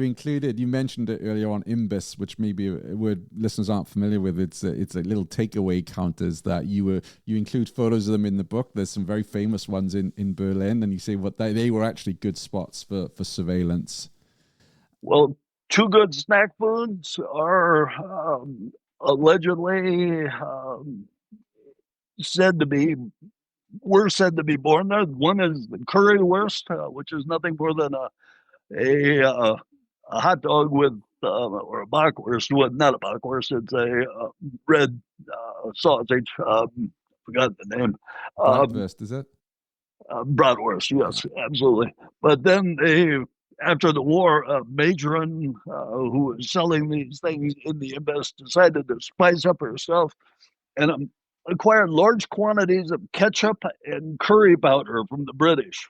mentioned it earlier on, Imbiss, which maybe a word listeners aren't familiar with. It's a little takeaway counters that you include photos of them in the book. There's some very famous ones in Berlin, and you say what they were actually good spots for surveillance. Well, 2 good snack foods are allegedly said to be born there. One is the currywurst, which is nothing more than a hot dog with or a bockwurst. Well, not a bockwurst. It's a red sausage. Forgot the name. Bratwurst, is it? Bratwurst, yes, absolutely. But then after the war, Matron, who was selling these things in the Imbiss, decided to spice up herself and acquired large quantities of ketchup and curry powder from the British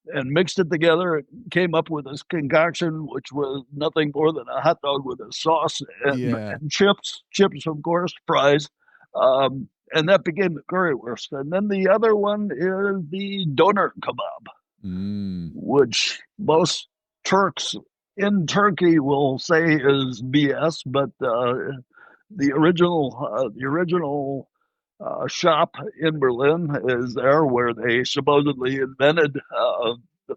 and mixed it together and came up with this concoction, which was nothing more than a hot dog with a sauce and chips, of course, fries. And that became the currywurst. And then the other one is the doner kebab, which most Turks in Turkey will say is BS, but the original shop in Berlin is there, where they supposedly invented the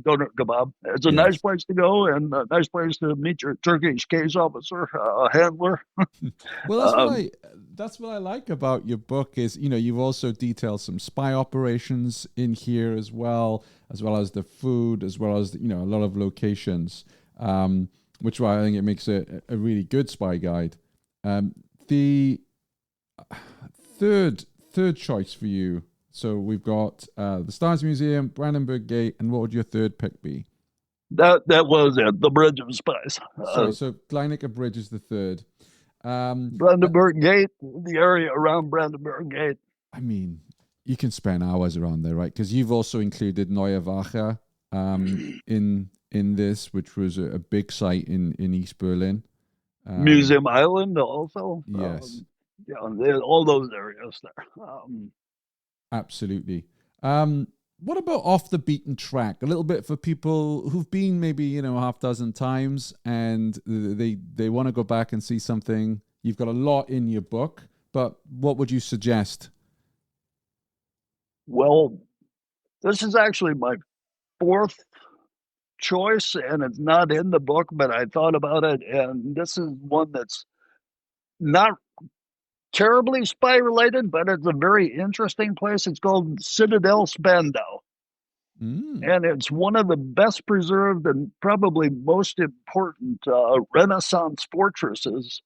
doner kebab. It's a nice place to go, and a nice place to meet your Turkish case officer handler. Well, that's what I like about your book is, you've also detailed some spy operations in here as well as the food, as well as, a lot of locations, which I think it makes a really good spy guide. The third choice for you. So we've got the Stars Museum, Brandenburg Gate, and what would your third pick be? That was it, the Bridge of Spies. So Glenica Bridge is the third. Brandenburg Gate, the area around Brandenburg Gate. I mean, you can spend hours around there, right? Because you've also included Neue Wache in this, which was a big site in East Berlin. Museum Island also. Yes. All those areas there. Absolutely. What about off the beaten track? A little bit for people who've been maybe, half dozen times and they want to go back and see something. You've got a lot in your book, but what would you suggest? Well, this is actually my fourth choice, and it's not in the book, but I thought about it, and this is one that's not terribly spy related, but it's a very interesting place. It's called Citadel Spandau. And it's one of the best preserved and probably most important Renaissance fortresses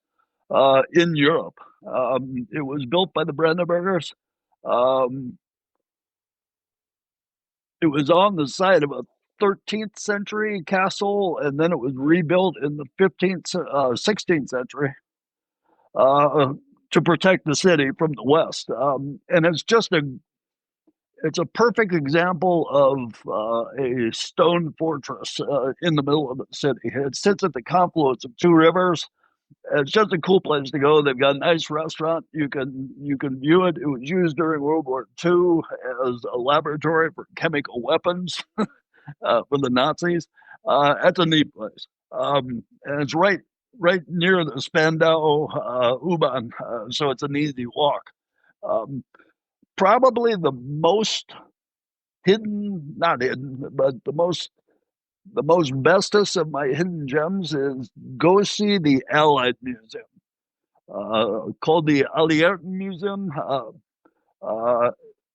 in Europe. It was built by the Brandenburgers. It was on the site of a 13th century castle, and then it was rebuilt in the 16th century to protect the city from the west. And it's a perfect example of a stone fortress in the middle of the city. It sits at the confluence of two rivers. It's just a cool place to go. They've got a nice restaurant. You can view it. It was used during World War II as a laboratory for chemical weapons for the Nazis. That's a neat place. And it's right near the Spandau U-Bahn, so it's an easy walk. Probably the most not hidden, but the most bestest of my hidden gems is go see the Allied Museum, called the Alliierten Museum.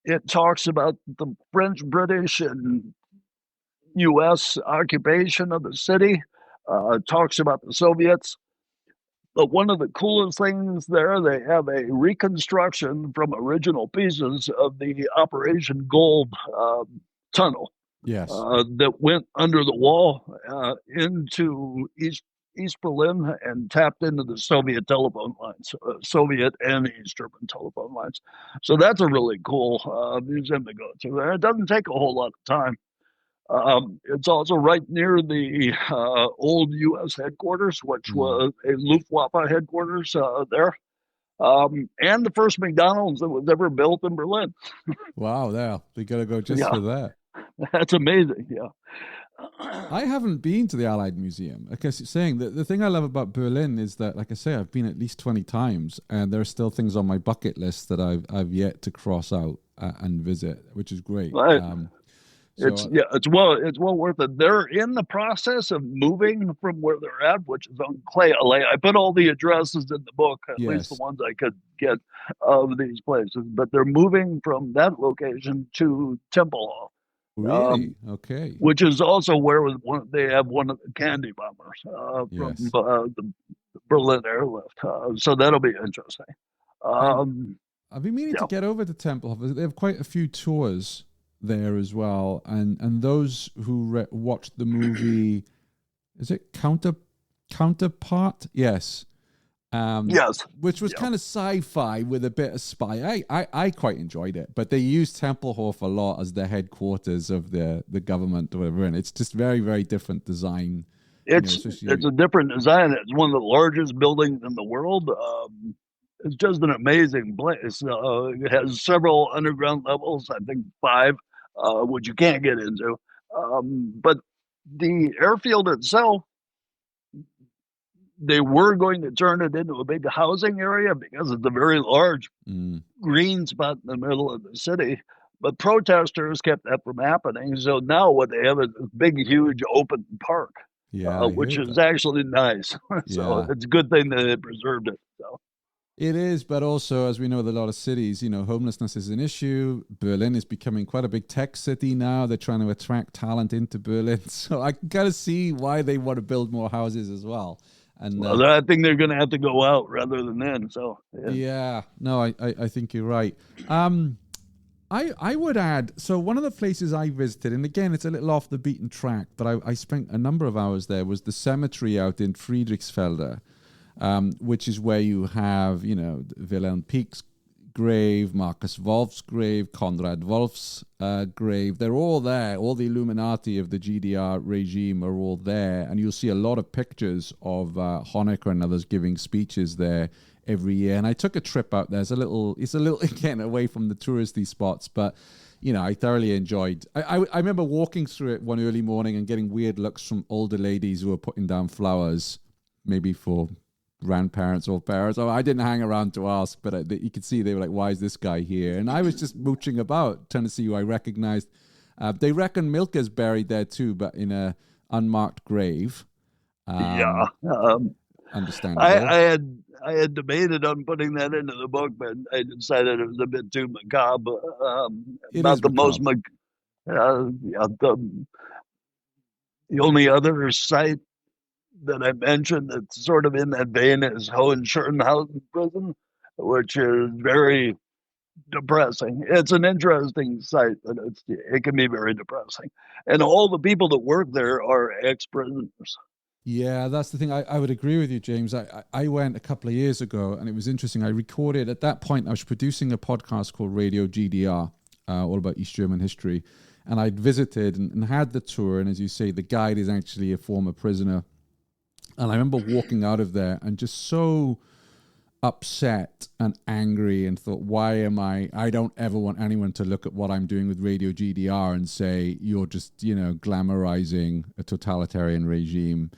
It talks about the French, British, and U.S. occupation of the city. Talks about the Soviets. But one of the coolest things there, they have a reconstruction from original pieces of the Operation Gold tunnel. Yes. That went under the wall into East Berlin and tapped into the Soviet telephone lines, Soviet and East German telephone lines. So that's a really cool museum to go to. And it doesn't take a whole lot of time. It's also right near the old U.S. headquarters, which was a Luftwaffe headquarters there, and the first McDonald's that was ever built in Berlin. Wow, there. We got to go just for that. That's amazing, yeah. I haven't been to the Allied Museum. Like I was saying, the thing I love about Berlin is that, like I say, I've been at least 20 times, and there are still things on my bucket list that I've yet to cross out and visit, which is great. Right. It's well worth it. They're in the process of moving from where they're at, which is on Clay Alley. I put all the addresses in the book, at least the ones I could get of these places. But they're moving from that location to Tempelhof. Really? Okay. Which is also where they have one of the candy bombers from the Berlin airlift. So that'll be interesting. I've been meaning to get over to Tempelhof. They have quite a few tours there as well, and those who watched the movie, is it Counterpart? Yes. Yes, which was kind of sci-fi with a bit of spy. I quite enjoyed it, but they used Tempelhof a lot as the headquarters of the government or whatever, and it's just very, very different design. It's a different design. It's one of the largest buildings in the world. It's just an amazing place. It has several underground levels, I think 5, which you can't get into. But the airfield itself, they were going to turn it into a big housing area because it's a very large green spot in the middle of the city. But protesters kept that from happening. So now what they have is a big, huge open park, which is actually nice. So it's a good thing that they preserved it. So. It is, but also, as we know, with a lot of cities, homelessness is an issue. Berlin is becoming quite a big tech city now. They're trying to attract talent into Berlin. So I can kind of see why they want to build more houses as well. And I think they're going to have to go out rather than in. So I think you're right. I would add, so one of the places I visited, and again, it's a little off the beaten track, but I spent a number of hours there, was the cemetery out in Friedrichsfelde. which is where you have, Wilhelm Pieck's grave, Marcus Wolf's grave, Konrad Wolf's grave. They're all there. All the Illuminati of the GDR regime are all there. And you'll see a lot of pictures of Honecker and others giving speeches there every year. And I took a trip out there. It's a little again, away from the touristy spots, but I thoroughly enjoyed. I remember walking through it one early morning and getting weird looks from older ladies who were putting down flowers, maybe for grandparents or parents. I didn't hang around to ask, but you could see they were like, why is this guy here? And I was just mooching about, trying to see who I recognized. They reckon Milka's buried there too, but in a unmarked grave. Understandable. I had debated on putting that into the book, but I decided it was a bit too macabre. Not the most the only other site that I mentioned that's sort of in that vein is Hohenschönhausen prison, which is very depressing. It's an interesting site, but it can be very depressing. And all the people that work there are ex-prisoners. Yeah, that's the thing. I would agree with you, James. I went a couple of years ago, and it was interesting. I recorded, at that point, I was producing a podcast called Radio GDR, all about East German history. And I'd visited and had the tour. And as you say, the guide is actually a former prisoner. And I remember walking out of there and just so upset and angry and thought, I don't ever want anyone to look at what I'm doing with Radio GDR and say, you're just, glamorizing a totalitarian regime.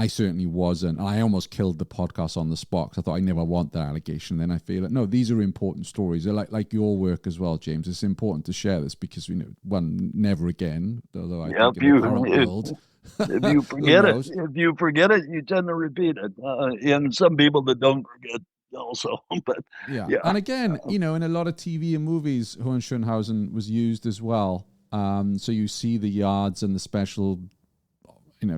I certainly wasn't. I almost killed the podcast on the spot because I thought I never want that allegation. Then I feel like, no, these are important stories. They're like your work as well, James. It's important to share this because, never again, although I think in the current world... If you forget it, you tend to repeat it. And some people that don't forget also. But yeah. And again, in a lot of TV and movies, Hohenschönhausen was used as well. So you see the yards and the special,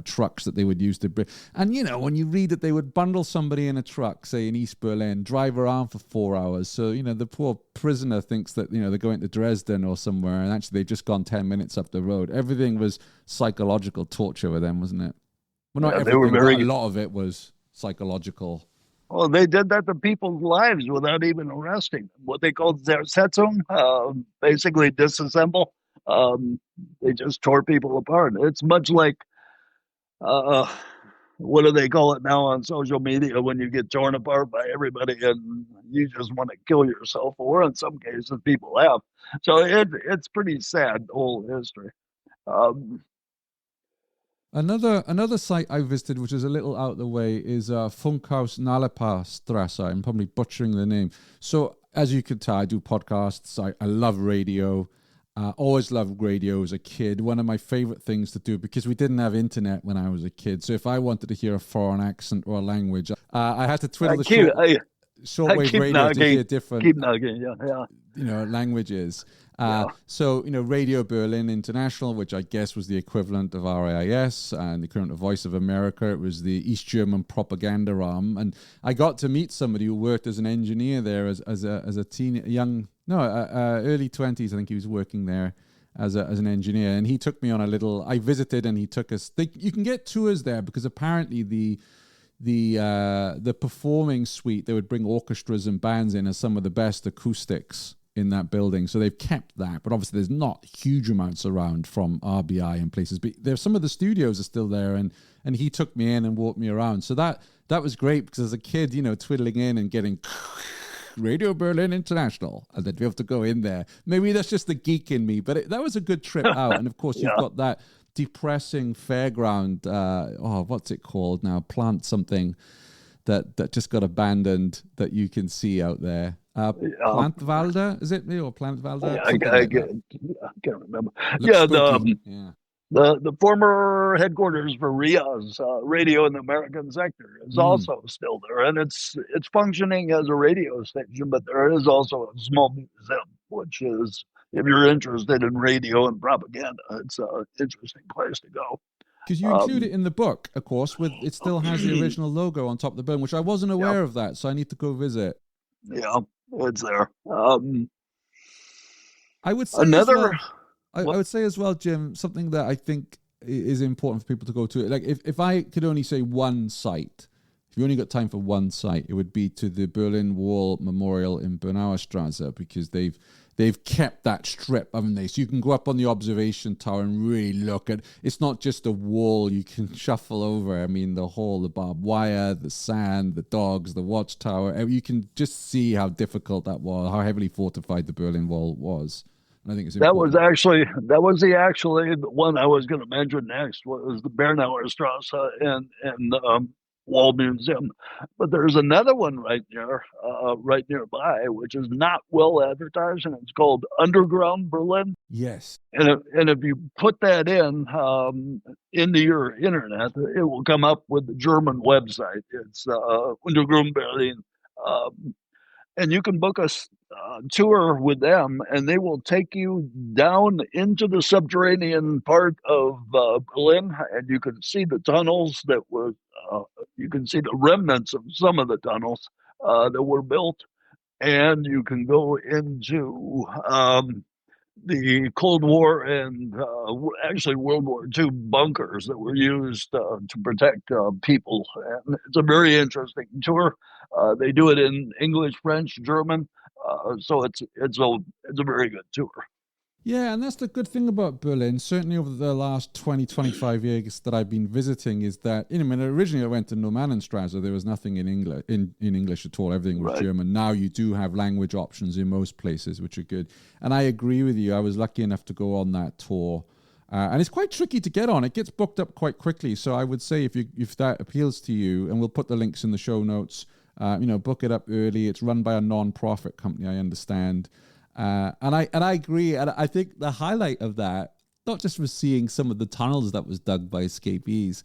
trucks that they would use to bring. And, when you read that they would bundle somebody in a truck, say in East Berlin, drive around for 4 hours. So, the poor prisoner thinks that, they're going to Dresden or somewhere, and actually they've just gone 10 minutes up the road. Everything was psychological torture with them, wasn't it? Well, not everything, but a lot of it was psychological. Well, they did that to people's lives without even arresting them. What they called Zersetzung, basically disassemble. They just tore people apart. It's much like what do they call it now on social media when you get torn apart by everybody and you just want to kill yourself, or in some cases people have. So it's pretty sad, the whole history. Another site I visited, which is a little out of the way, is Funkhaus Nalepa-Strasse. I'm probably butchering the name. So as you could tell, I do podcasts. I love radio. Always loved radio as a kid. One of my favorite things to do, because we didn't have internet when I was a kid. So if I wanted to hear a foreign accent or a language, I had to twiddle the shortwave radio to hear different languages. So, Radio Berlin International, which I guess was the equivalent of RAIS and the current Voice of America. It was the East German propaganda arm. And I got to meet somebody who worked as an engineer there as a early 20s. I think he was working there as an engineer. And he took me on I visited and he took us. You can get tours there because apparently the performing suite, they would bring orchestras and bands in as some of the best acoustics in that building. So they've kept that, but obviously there's not huge amounts around from RBI and places, but there's some of the studios are still there, and he took me in and walked me around. So that was great, because as a kid, twiddling in and getting Radio Berlin International, and then be able to go in there. Maybe that's just the geek in me, but that was a good trip out. And of course you've got that depressing fairground, what's it called now? Plant something that just got abandoned that you can see out there. Plantwalder, is it me, or Plantwalder? I can't remember. The former headquarters for RIA's radio in the American sector is also still there, and it's functioning as a radio station. But there is also a small museum, which is, if you're interested in radio and propaganda, it's an interesting place to go. Because you include it in the book, of course, it still has the original logo on top of the building, which I wasn't aware of that, so I need to go visit. Yeah, it's there. I would say I would say as well, Jim, something that I think is important for people to go to. Like, if I could only say one site if you only got time for one site, it would be to the Berlin Wall Memorial in Bernauer Straße, because they've kept that strip, haven't they? So you can go up on the observation tower and really look at. It's not just a wall you can shuffle over. I mean, the hall, the barbed wire, the sand, the dogs, the watchtower. You can just see how difficult that was, how heavily fortified the Berlin Wall was. And I think it's important. That was the one I was going to mention next, was the Bernauer Strasse and Wall Museum. But there's another one right nearby, which is not well advertised, and it's called Underground Berlin. Yes. And if you put that into your internet, it will come up with the German website. It's Underground Berlin. And you can book a tour with them, and they will take you down into the subterranean part of Berlin, and you can see the tunnels you can see the remnants of some of the tunnels that were built, and you can go into the Cold War and actually World War II bunkers that were used to protect people. And it's a very interesting tour. They do it in English, French, German, so it's a very good tour. Yeah, and that's the good thing about Berlin, certainly over the last 20, 25 years that I've been visiting, is that, originally I went to Normannenstrasse, there was nothing in English at all, everything was German. Now you do have language options in most places, which are good. And I agree with you, I was lucky enough to go on that tour. And it's quite tricky to get on. It gets booked up quite quickly. So I would say if that appeals to you, and we'll put the links in the show notes, book it up early. It's run by a non-profit company, I understand. And I agree, and I think the highlight of that, not just for seeing some of the tunnels that was dug by escapees,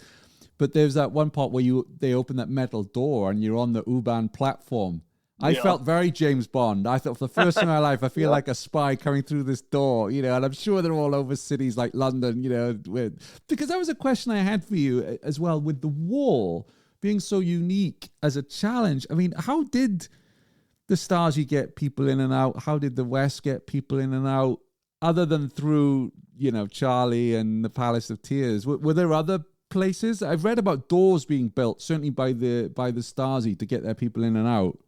but there's that one part where they open that metal door and you're on the U-Bahn platform. I felt very James Bond. I thought, for the first time in my life, I feel like a spy coming through this door, and I'm sure they're all over cities like London, because that was a question I had for you as well, with the wall being so unique as a challenge. I mean, how did the Stasi get people in and out? How did the West get people in and out, other than through, Charlie and the Palace of Tears? Were there other places? I've read about doors being built, certainly by the Stasi, to get their people in and out.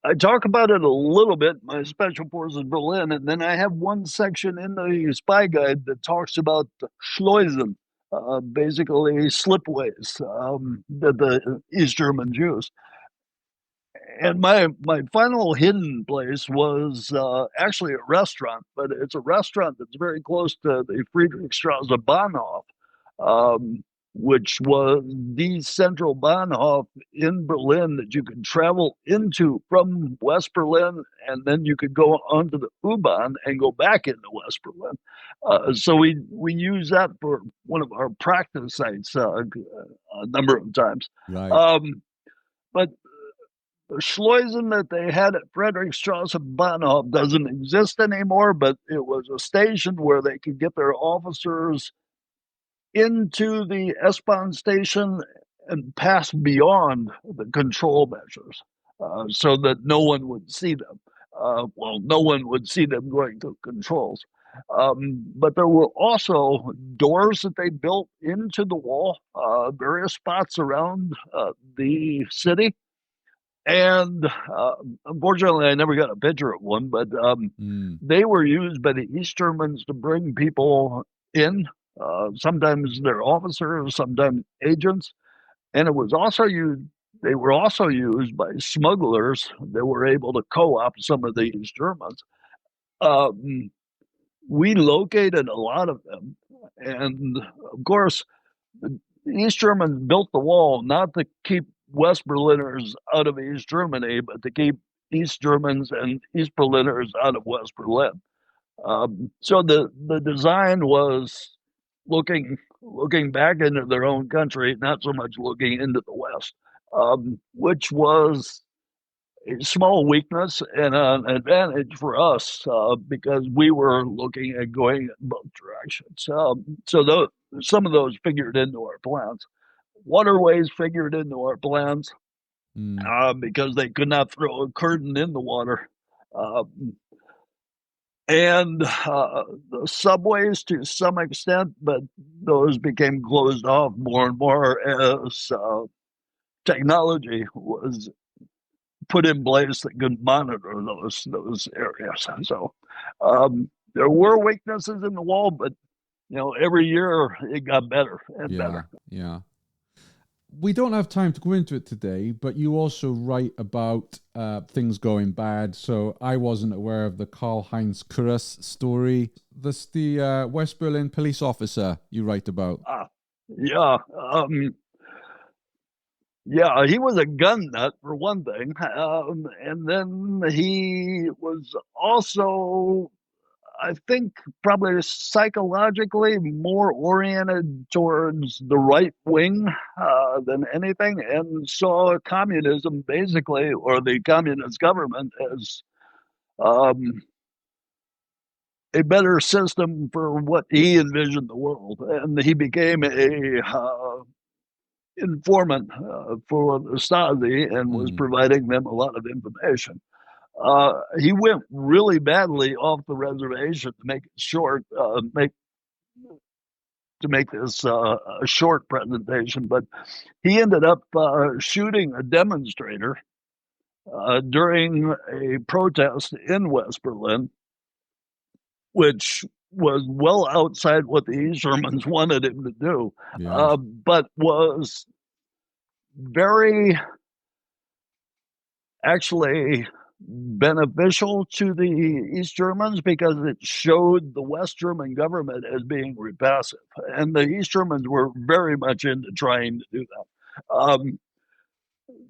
I talk about it a little bit, my Special Forces Berlin, and then I have one section in the spy guide that talks about Schleusen, basically slipways that the East Germans use. And my final hidden place was actually a restaurant, but it's a restaurant that's very close to the Friedrichstraße Bahnhof, which was the central Bahnhof in Berlin that you could travel into from West Berlin, and then you could go onto the U-Bahn and go back into West Berlin. So we use that for one of our practice sites a number of times. Right. But the Schleusen that they had at Friedrichstraße Bahnhof doesn't exist anymore, but it was a station where they could get their officers into the S-Bahn station and pass beyond the control measures so that no one would see them. No one would see them going to controls. But there were also doors that they built into the wall, various spots around the city. And unfortunately, I never got a picture of one, but they were used by the East Germans to bring people in. Sometimes they're officers, sometimes agents. And it was also used, they were also used by smugglers that were able to co-opt some of these Germans. We located a lot of them. And of course, the East Germans built the wall not to keep West Berliners out of East Germany, but to keep East Germans and East Berliners out of West Berlin. So the design was looking back into their own country, not so much looking into the West, which was a small weakness and an advantage for us because we were looking at going in both directions. So some of those figured into our plans. Waterways figured into our plans because they could not throw a curtain in the water. and the subways to some extent, but those became closed off more and more as technology was put in place that could monitor those areas. So there were weaknesses in the wall, but every year it got better and better. Yeah. We don't have time to go into it today, but you also write about things going bad. So I wasn't aware of the Karl-Heinz Kurras story. This the West Berlin police officer you write about. Yeah. Yeah, he was a gun nut for one thing, and then he was also, I think, probably psychologically more oriented towards the right wing than anything, and saw communism basically, or the communist government, as a better system for what he envisioned the world. And he became a informant for the Stasi and was providing them a lot of information. He went really badly off the reservation, to make it short, to make this a short presentation, but he ended up shooting a demonstrator during a protest in West Berlin, which was well outside what the East Germans wanted him to do, but was very actually beneficial to the East Germans, because it showed the West German government as being repressive, and the East Germans were very much into trying to do that.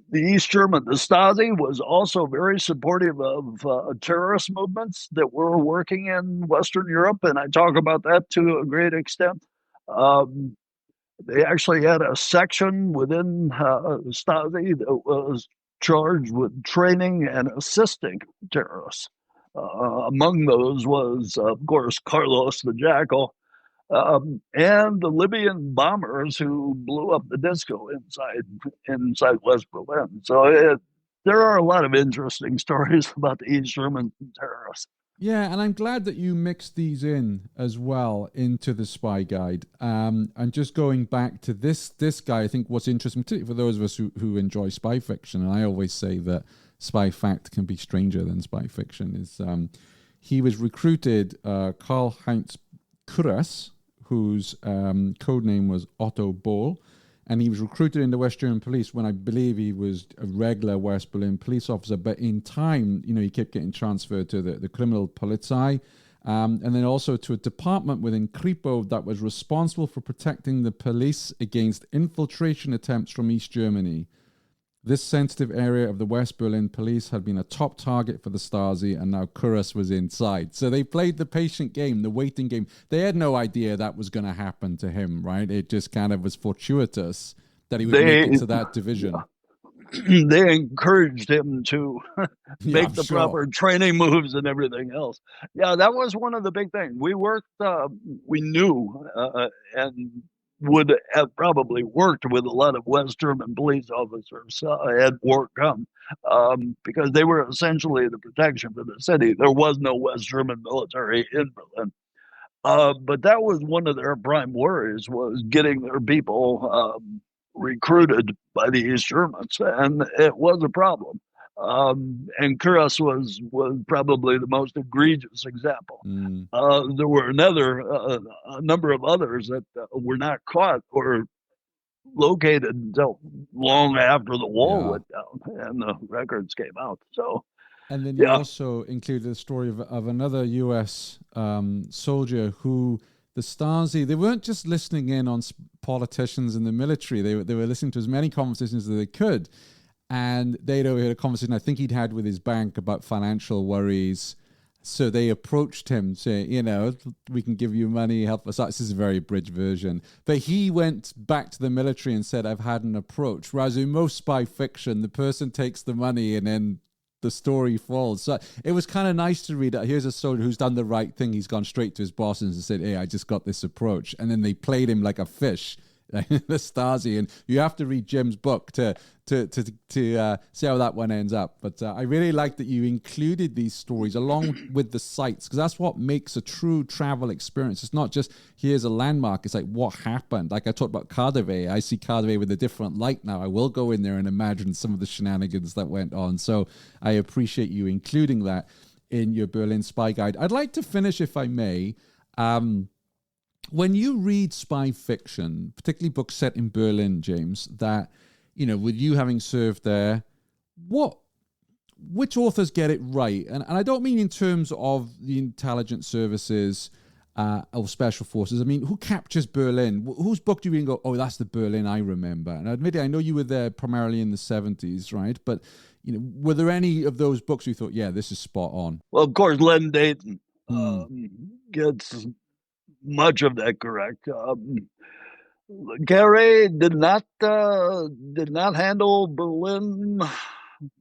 The Stasi was also very supportive of terrorist movements that were working in Western Europe, and I talk about that to a great extent. They actually had a section within Stasi that was charged with training and assisting terrorists. Among those was, of course, Carlos the Jackal, and the Libyan bombers who blew up the disco inside West Berlin. So there are a lot of interesting stories about the East German terrorists. Yeah, and I'm glad that you mixed these in as well into the Spy Guide. And just going back to this guy, I think what's interesting, particularly for those of us who enjoy spy fiction, and I always say that spy fact can be stranger than spy fiction, is he was recruited, Karl-Heinz Kurras, whose code name was Otto Bohl, and he was recruited into West German police when I believe he was a regular West Berlin police officer. But in time, he kept getting transferred to the criminal Polizei, and then also to a department within Kripo that was responsible for protecting the police against infiltration attempts from East Germany. This sensitive area of the West Berlin police had been a top target for the Stasi, and now Kurras was inside. So they played the patient game, the waiting game. They had no idea that was going to happen to him, right? It just kind of was fortuitous that he would make it to that division. They encouraged him to make the proper training moves and everything else. Yeah, that was one of the big things. We worked, we knew, and would have probably worked with a lot of West German police officers had war come, because they were essentially the protection for the city. There was no West German military in Berlin. But that was one of their prime worries, was getting their people recruited by the East Germans, and it was a problem. And Kurras was probably the most egregious example. There were a number of others that were not caught or located until long after the wall went down and the records came out. So, and then you also included the story of another U.S. Soldier who the Stasi, they weren't just listening in on politicians in the military. They were listening to as many conversations as they could. And they'd overheard a conversation I think he'd had with his bank about financial worries. So they approached him saying, we can give you money, help us out. This is a very abridged version. But he went back to the military and said, I've had an approach. Whereas in most spy fiction, the person takes the money and then the story falls. So it was kind of nice to read that. Here's a soldier who's done the right thing. He's gone straight to his bosses and said, hey, I just got this approach. And then they played him like a fish the Stasi, and you have to read Jim's book to see how that one ends up. But I really like that you included these stories along with the sites, because that's what makes a true travel experience. It's not just here's a landmark. It's like what happened. Like I talked about Cardiff. I see Cardiff with a different light now. I will go in there and imagine some of the shenanigans that went on. So I appreciate you including that in your Berlin Spy Guide. I'd like to finish, if I may. When you read spy fiction, particularly books set in Berlin, James, that, with you having served there, which authors get it right? And I don't mean in terms of the intelligence services or special forces. I mean, who captures Berlin? Whose book do you read and go, oh, that's the Berlin I remember? And admittedly, I know you were there primarily in the 70s, right? But, were there any of those books you thought, yeah, this is spot on? Well, of course, Len Dayton gets much of that correct. Gary did not handle Berlin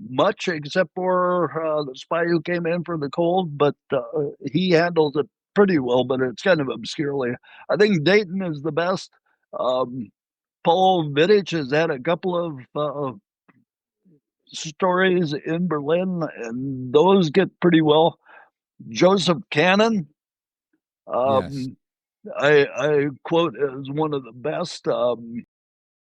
much, except for the spy who came in for the cold, but he handles it pretty well, but it's kind of obscurely. I think Dayton is the best. Paul Vittich has had a couple of stories in Berlin, and those get pretty well. Joseph Cannon, Yes. I quote as one of the best.